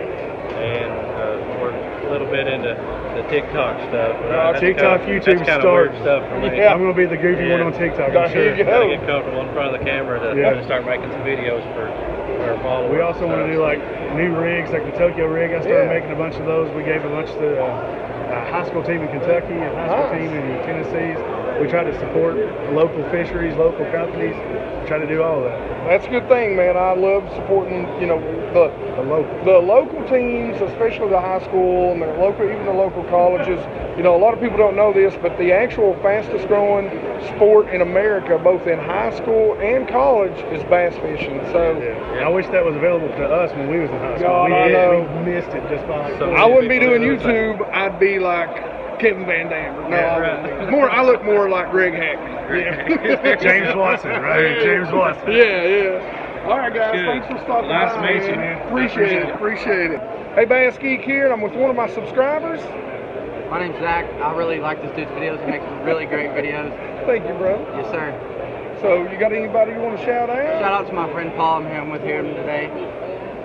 and we're a little bit into the TikTok stuff. TikTok, YouTube that's kind of weird stuff for me. Yeah. I'm going to be the goofy one on TikTok. I'm sure. Gotta get comfortable in front of the camera to start making some videos for our followers. We also want to do like new rigs, like the Tokyo rig. I started making a bunch of those. We gave a bunch to the high school team in Kentucky and high school team in Tennessee. We try to support local fisheries, local companies. Try to do all of that. That's a good thing, man. I love supporting, the local teams, especially the high school and even the local colleges. A lot of people don't know this, but the actual fastest growing sport in America, both in high school and college, is bass fishing. So I wish that was available to us when we was in high school. We missed it just by like I wouldn't be doing YouTube. I'd be like Kevin Van Dam. No, I look more like Greg Hackney. James Watson, right? James Watson. Yeah. All right, guys. Good. Thanks for stopping by. Nice to meet you, man. Appreciate it. Hey, BassGeek here, and I'm with one of my subscribers. My name's Zach. I really like this dude's videos. He makes really great videos. Thank you, brother. Yes, sir. So, you got anybody you want to shout out? Shout out to my friend Paul. I'm with him today.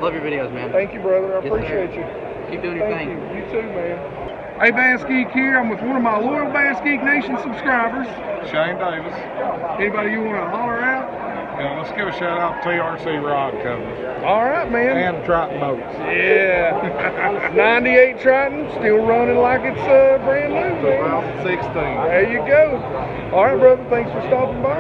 Love your videos, man. Thank you, brother. I Yes, appreciate sir. you. Keep doing your Thank thing. you too, man. Hey, BassGeek here. I'm with one of my loyal BassGeek Nation subscribers. Shane Davis. Anybody you want to holler out? Yeah, let's give a shout out to TRC Rod Covers. All right, man. And Triton boats. Yeah. 98 Triton, still running like it's brand new, man. Well, 16. There you go. All right, brother. Thanks for stopping by.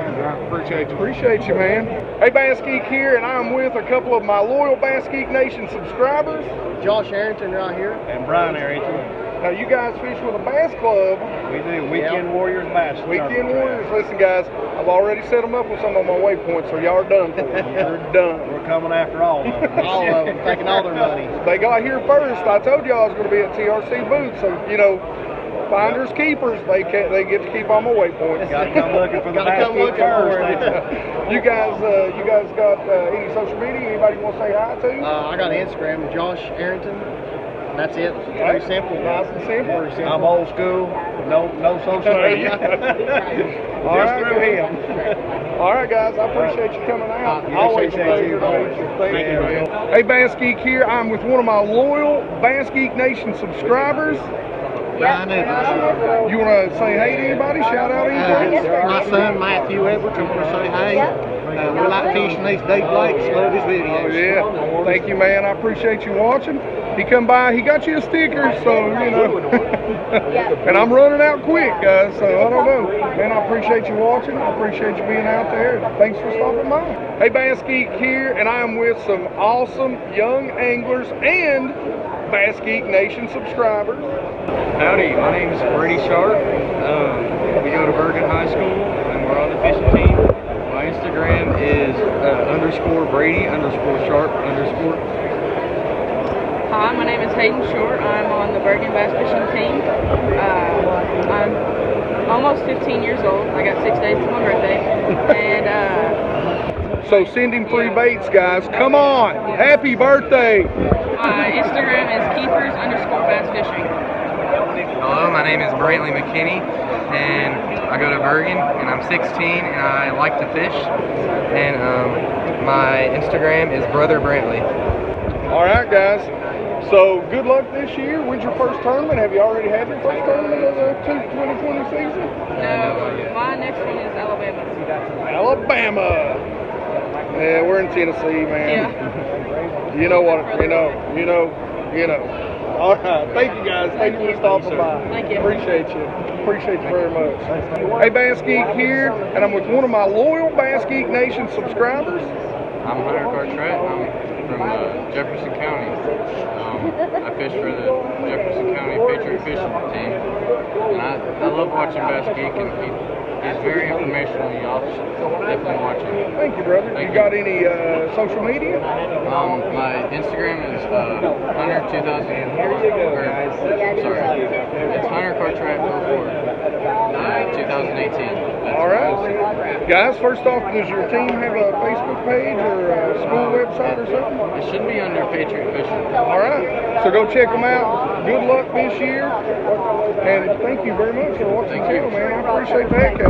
Appreciate you. Appreciate you, man. Hey, BassGeek here, and I'm with a couple of my loyal BassGeek Nation subscribers. Josh Harrington right here. And Brian Harrington. Now, you guys fish with a bass club. We do. Weekend Warriors Bass. Weekend Warriors. Listen, guys, I've already set them up with some of my waypoints, so y'all are done for. You're done. We're coming after all of them. All of them, taking all their money. They got here first. I told y'all I was going to be at TRC booth, so, finders keepers, they get to keep all my waypoints. Got to come looking for the bass first. You guys got any social media? Anybody want to say hi to? I got an Instagram, Josh Harrington. That's it. Very simple. Nice and simple. I'm old school. No social media. All right, through him. All right, guys. I appreciate you coming out. Always a pleasure to meet you. Thank you, man. Hey, BassGeek here. I'm with one of my loyal BassGeek Nation subscribers. You want to say hey to anybody? Shout out anything? My son Matthew Edwards. I want to say hey. We like fishing these deep lakes. Love his videos. Oh, yeah. Thank you, man. I appreciate you watching. He come by. He got you a sticker, so and I'm running out quick, guys. So I don't know. Man, I appreciate you watching. I appreciate you being out there. Thanks for stopping by. Hey, BassGeek here, and I am with some awesome young anglers and BassGeek Nation subscribers. Howdy, my name is Brady Sharp. We go to Bergen High School, and we're on the fishing team. My Instagram is _Brady_Sharp_. Hi, my name is Hayden Short. I'm on the Bergen Bass Fishing team. I'm almost 15 years old. I got 6 days to my birthday. And so send him free baits, guys. Come on. Happy birthday. my Instagram is keepers_bass fishing. Hello, my name is Brantley McKinney, and I go to Bergen, and I'm 16, and I like to fish. And my Instagram is Brother Brantley. All right, guys. So good luck this year. When's your first tournament? Have you already had your first tournament of the 2020 season? No, my next one is Alabama. Alabama. Yeah, we're in Tennessee, man. Yeah. You know what? You know. All right. Thank you, guys. Thank you for stopping by. Thank you. Appreciate you. Appreciate you very much. Hey, BassGeek here, and I'm with one of my loyal BassGeek Nation subscribers. I'm Hunter Cartwright. I'm from Jefferson County. I fish for the Jefferson County Patriot Fishing Team, and I love watching BassGeek, and he's very informational. Y'all should definitely watch him. Thank you, brother. You got any social media? My Instagram is Hunter 2000. Sorry, it's Hunter Cartwright 2018. All right, guys. First off, does your team have a Facebook page or a school website or something? It should be under Patriot Fishing. All right, so go check them out. Good luck this year, and thank you very much for watching the channel, man. I appreciate that, Kevin.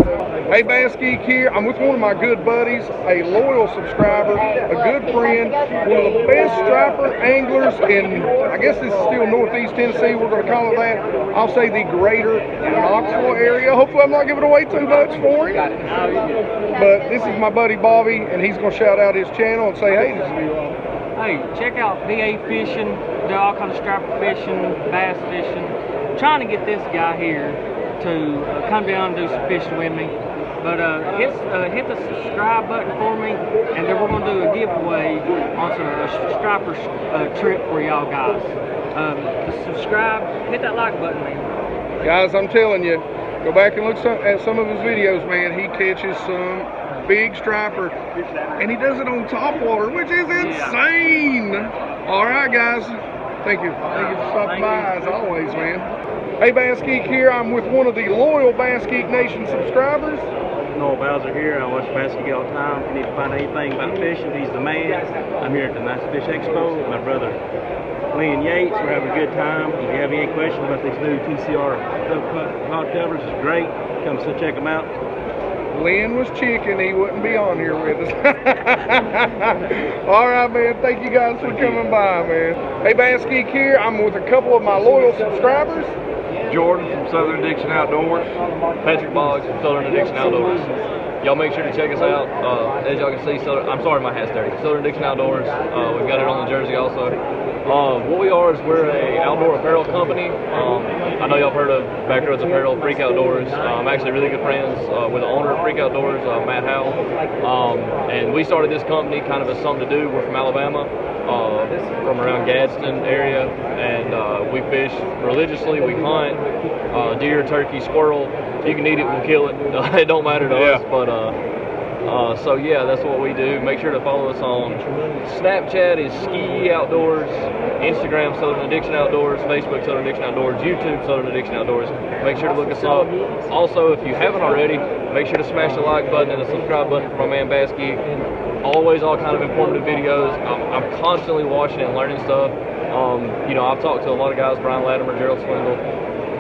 Hey, BassGeek here. I'm with one of my good buddies, a loyal subscriber, a good friend, one of the best striper anglers in, I guess this is still Northeast Tennessee, we're going to call it that. I'll say the greater Knoxville area. Hopefully I'm not giving away too much for him. But this is my buddy Bobby, and he's going to shout out his channel and say hey to you all. Hey, check out BA Fishing. Do all kinds of striper fishing, bass fishing. I'm trying to get this guy here to come down and do some fishing with me. But hit the subscribe button for me, and then we're going to do a giveaway on some striper trip for y'all guys. To subscribe, hit that like button, man. Guys, I'm telling you, go back and look at some of his videos, man. He catches some big striper, and he does it on top water, which is insane. All right, guys. Thank you. Thank you for stopping by, as always, man. Hey, BassGeek here. I'm with one of the loyal BassGeek Nation subscribers. Noel Bowser here. I watch BassGeek all the time. If you need to find anything about fishing, he's the man. I'm here at the Nice Fish Expo with my brother Lee and Yates. We're having a good time. If you have any questions about these new TCR rod covers, it's great. Come check them out. Lynn was chicken, he wouldn't be on here with us. All right, man. Thank you guys for coming by, man. Hey, BassGeek here. I'm with a couple of my loyal subscribers. Jordan from Southern Addiction Outdoors. Patrick Boggs from Southern Addiction Outdoors. Y'all make sure to check us out. As y'all can see, I'm sorry my hat's dirty. Southern Addiction Outdoors. We've got it on the jersey also. What we are is we're a outdoor apparel company. I know y'all have heard of Backroads Apparel, Freak Outdoors. I'm actually really good friends with the owner of Freak Outdoors, Matt Howell. And we started this company kind of as something to do. We're from Alabama, from around Gadsden area, and we fish religiously. We hunt deer, turkey, squirrel. If you can eat it, we'll kill it. It don't matter to us, but so yeah, that's what we do. Make sure to follow us on Snapchat is Ski Outdoors, Instagram Southern Addiction Outdoors, Facebook Southern Addiction Outdoors, YouTube Southern Addiction Outdoors. Make sure to look us up. Also, if you haven't already, make sure to smash the like button and the subscribe button for my man BassGeek. Always all kind of informative videos. I'm constantly watching and learning stuff. You know, I've talked to a lot of guys, Brian Latimer, Gerald Swindle.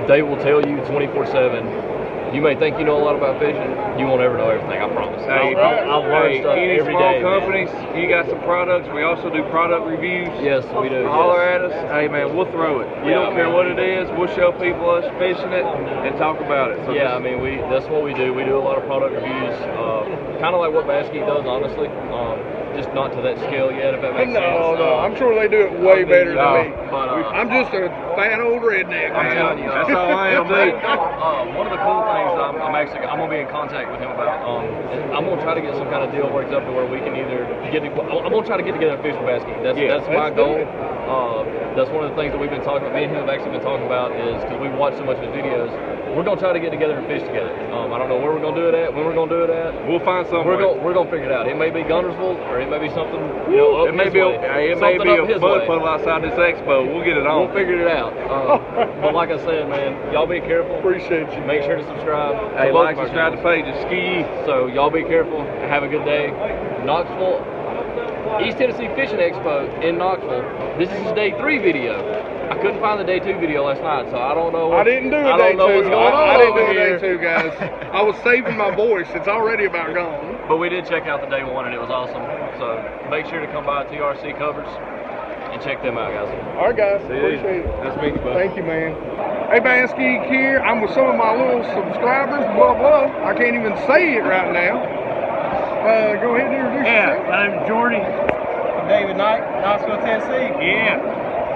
They will tell you 24/7. You may think you know a lot about fishing. You won't ever know everything, I promise. Hey, I'll learn stuff any every small day. companies, you got some products. We also do product reviews. Yes, we do. Holler at us. Hey, man, we'll throw it. We don't care what it is. We'll show people us fishing it and talk about it. So yeah, I mean, that's what we do. We do a lot of product reviews, kind of like what BassGeek does, honestly. Just not to that scale yet, if that makes sense. No, I'm sure they do it way better than me. But, I'm just a fat old redneck. I'm telling you, that's all I am, mate. One of the cool things I'm gonna be in contact with him about. I'm gonna try to get some kind of deal worked up to where we can either I'm gonna try to get together and fish with BassGeek. That's my goal. That's one of the things that we've been talking about. Me and him have actually been talking about is because we've watched so much of his videos. We're gonna try to get together and fish together. I don't know where we're gonna do it at, when we're gonna do it at. We'll find something. We're gonna figure it out. It may be Guntersville, or it may be something. You know, it may be a mud puddle outside this expo. We'll get it on. We'll figure it out. But like I said, man, y'all be careful. Appreciate you. Make sure to subscribe. Hey, like, subscribe to the page. Ski. So y'all be careful. Have a good day. Knoxville East Tennessee Fishing Expo in Knoxville. This is his day 3 video. I couldn't find the day 2 video last night, so I don't know. I didn't do a I day don't know 2. what's going on I didn't do over a day here. 2, guys. I was saving my voice. It's already about gone. But we did check out the day 1 and it was awesome. So make sure to come by TRC Covers and check them out, guys. All right, guys. See you. Appreciate it. Nice to meet you, bud. Thank you, man. Hey, BassGeek here. I'm with some of my little subscribers, blah, blah. I can't even say it right now. Go ahead and introduce yourself. My name's Jordy. David Knight, Knoxville, Tennessee. Yeah.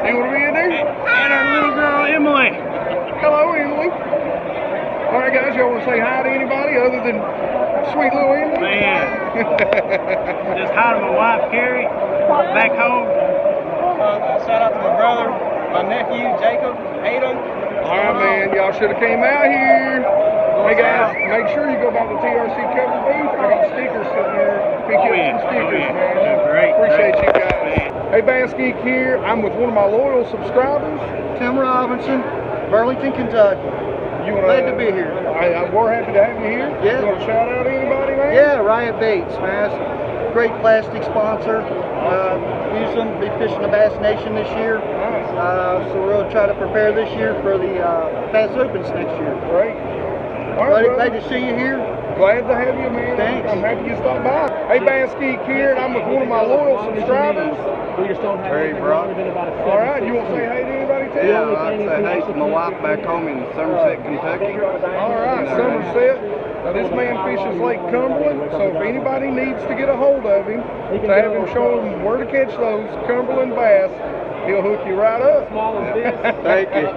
You want to be in there? And our little girl, Emily. Hello, Emily. All right, guys. Y'all want to say hi to anybody other than sweet little Emily? Man. Just hi to my wife, Carrie, back home. Shout out to my brother, my nephew, Jacob, Ada. All right, man. Y'all should have came out here. Hey, guys, make sure you go by the TRC cover booth. I got stickers sitting there. Pick up some stickers, man. Great. Appreciate you guys. Hey, BassGeek here. I'm with one of my loyal subscribers, Tim Robinson, Burlington, Kentucky. Glad to be here. We're happy to have you here. Yeah. You want to shout out anybody, man? Yeah, Riot Baits, man. It's a great plastic sponsor. Use them. Be fishing the Bass Nation this year. So we'll try to prepare this year for the Bass Opens next year. Great. All right, glad to see you here. Glad to have you, man. Thanks. I'm happy you stopped by. Hey, BassGeek here, and I'm with one of my loyal subscribers. Hey, bro. All right, you want to say hey to anybody, too? Yeah, I'd say hey to my wife back home in Somerset, Kentucky. All right, Somerset. Now, this man fishes Lake Cumberland, so if anybody needs to get a hold of him, to have him show them where to catch those Cumberland bass, he'll hook you right up. Thank you.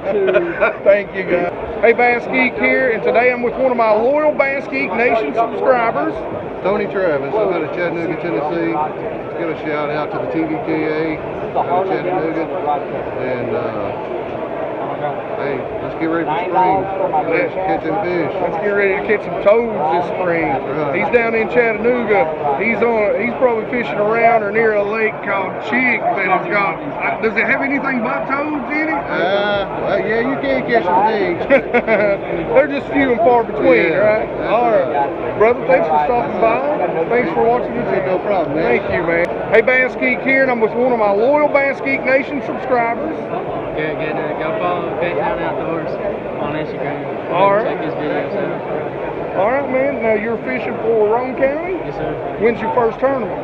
Thank you, guys. Hey, BassGeek here, and today I'm with one of my loyal BassGeek Nation subscribers. Tony Travis, I'm out of Chattanooga, Tennessee. Let's give a shout out to the TVKA out of Chattanooga. And hey, let's get ready for spring. Let's catch them fish. Let's get ready to catch some toads this spring. He's down in Chattanooga. He's probably fishing around or near a lake called Jigs that has got. Does it have anything but toads in it? Well, yeah, you can catch some things. They're just few and far between, right? All right, brother. Thanks for stopping by. Thanks for watching the video. No problem, man. Thank you, man. Hey, BassGeek here, and I'm with one of my loyal BassGeek Nation subscribers. Go follow Big Town Outdoors on Instagram. All right. Check his videos out. All right, man. Now you're fishing for Roane County? Yes, sir. When's your first tournament?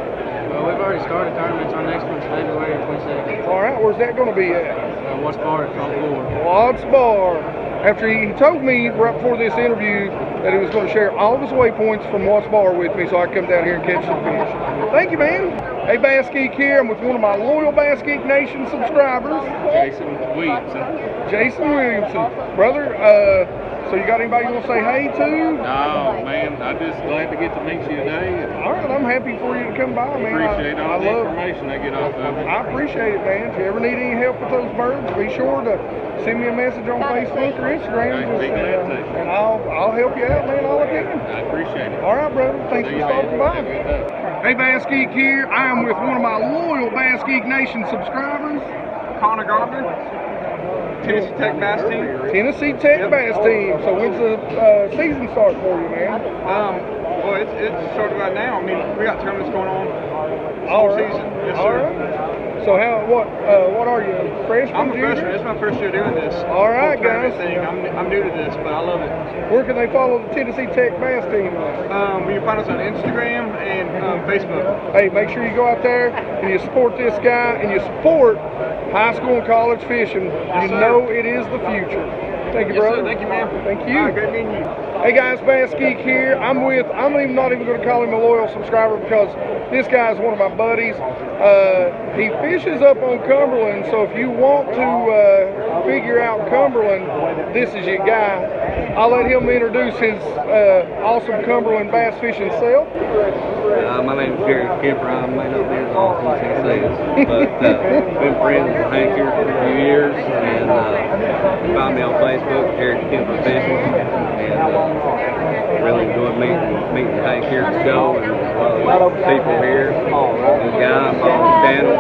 Well, we've already started tournaments. Our next one's February 22nd. All right, where's that going to be at? Watts Bar at Front Floor. Watts Bar. After he told me right before this interview that he was going to share all of his waypoints from Watts Bar with me so I could come down here and catch some fish. Thank you, man. Hey, BassGeek here. I'm with one of my loyal BassGeek Nation subscribers. Jason Williamson. Jason Williamson. Brother, so you got anybody you want to say hey to? No, man, I'm just glad to get to meet you today. All right, I'm happy for you to come by, man. Appreciate all the information I get off of it. I appreciate it, man. If you ever need any help with those birds, be sure to send me a message on Facebook or Instagram. I'd be glad to. And I'll help you out, man, all I can. I appreciate it. All right, brother. Thanks for stopping by. Hey, BassGeek here. I am with one of my loyal BassGeek Nation subscribers. Connor Gardner, Tennessee Tech Bass Team. Tennessee Tech Bass Team. So when's the season start for you, man? Well, it's sort of right now. I mean, we got tournaments going on All all right. season. Yes, All sir. right. So what are you, freshman? I'm a junior? freshman. It's my first year doing this. All right, whole tournament guys. Thing. I'm new to this, but I love it. Where can they follow the Tennessee Tech Bass Team? You can find us on Instagram and Facebook. Hey, make sure you go out there and you support this guy and you support high school and college fishing. Yes, you sir. know it is the future. Thank you, Yes, brother. sir. Thank you, man. Thank you. All right, great meeting you. Hey guys, BassGeek here. I'm not even going to call him a loyal subscriber because this guy is one of my buddies. He fishes up on Cumberland, so if you want to figure out Cumberland, this is your guy. I'll let him introduce his awesome Cumberland bass fishing self. My name is Gary Kemper. I may not be as awesome as he says, but been friends with Hank here for a few years, and find me on Facebook, Gary Kemper Fishing, and really enjoyed meeting Hank here at the show, and a lot of people here. Good guy, I'm on channel.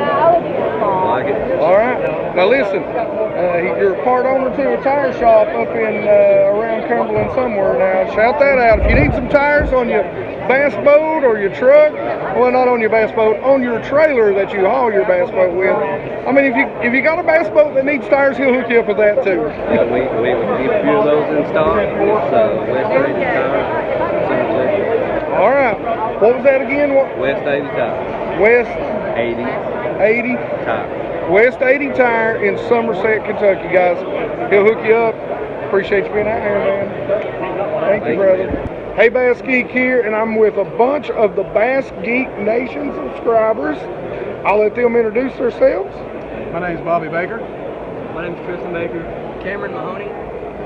Like it. All right. Now listen, you're a part owner to a tire shop up in around Cumberland somewhere. Now shout that out. If you need some tires on your bass boat or your truck, well, not on your bass boat, on your trailer that you haul your bass boat with. I mean, if you got a bass boat that needs tires, he'll hook you up with that too. Yeah, we keep a few of those in stock. It's West 80 tires. All right. What was that again? West 80 tires. West 80 tires. West 80 Tire in Somerset, Kentucky, guys. He'll hook you up. Appreciate you being out here, man. Thank you, brother. Hey, BassGeek here, and I'm with a bunch of the BassGeek Nation subscribers. I'll let them introduce themselves. My name's Bobby Baker. My name's Tristan Baker. Cameron Mahoney.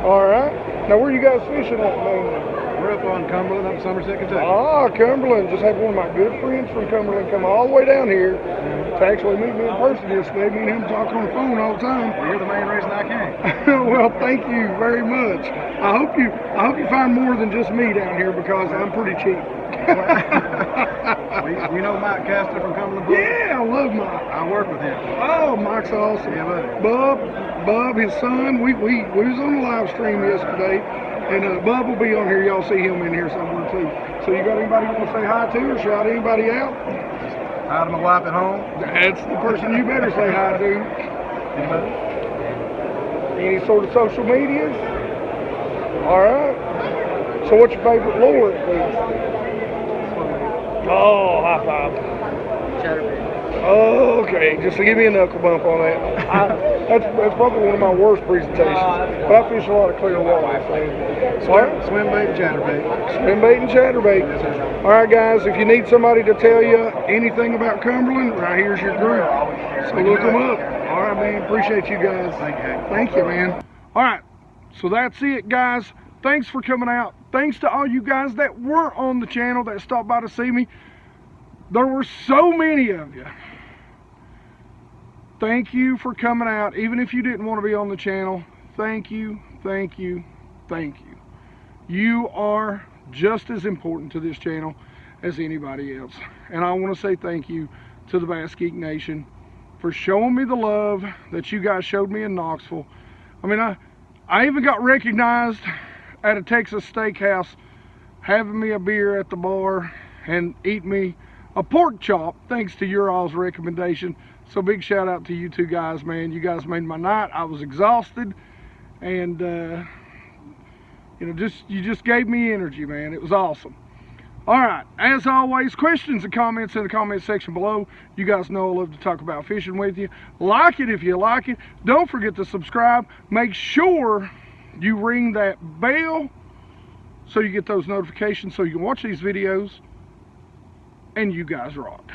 All right. Now, where are you guys fishing at, man? We're up on Cumberland, up in Somerset, Kentucky. Ah, Cumberland. Just had one of my good friends from Cumberland come all the way down here to actually meet me in person yesterday. Me and him talk on the phone all the time. Well, you're the main reason I came. Well, thank you very much. I hope you find more than just me down here because I'm pretty cheap. You know Mike Castor from Cumberland? Yeah, I love Mike. I work with him. Oh, Mike's awesome. Yeah, buddy. Bub, his son. We was on the live stream yesterday, and Bub will be on here. Y'all see him in here somewhere too. So you got anybody you want to say hi to or shout anybody out? Hi to my wife at home. That's the person you better say hi to. Any sort of social medias? All right. So what's your favorite lure, please? Oh, high five. Chatterbait. Oh, okay. Just to give me a knuckle bump on that. That's probably one of my worst presentations. But I fish a lot of clear water. Swim bait and chatterbait. Swim bait and chatterbait. Yes, sir. All right, guys. If you need somebody to tell you anything about Cumberland, right here's your group. So look them up. All right, man. Appreciate you guys. Thank you, man. All right. So that's it, guys. Thanks for coming out. Thanks to all you guys that were on the channel that stopped by to see me. There were so many of you. Thank you for coming out. Even if you didn't want to be on the channel, thank you, thank you, thank you. You are just as important to this channel as anybody else. And I want to say thank you to the BassGeek Nation for showing me the love that you guys showed me in Knoxville. I mean, I even got recognized at a Texas steakhouse having me a beer at the bar and eating me a pork chop thanks to your all's recommendation. So big shout out to you two guys, man. You guys made my night. I was exhausted, and you know, you just gave me energy, man. It was awesome. All right, as always, questions and comments in the comment section below. You guys know I love to talk about fishing with you. Like it if you like it. Don't forget to subscribe. Make sure you ring that bell so you get those notifications so you can watch these videos. And you guys rock.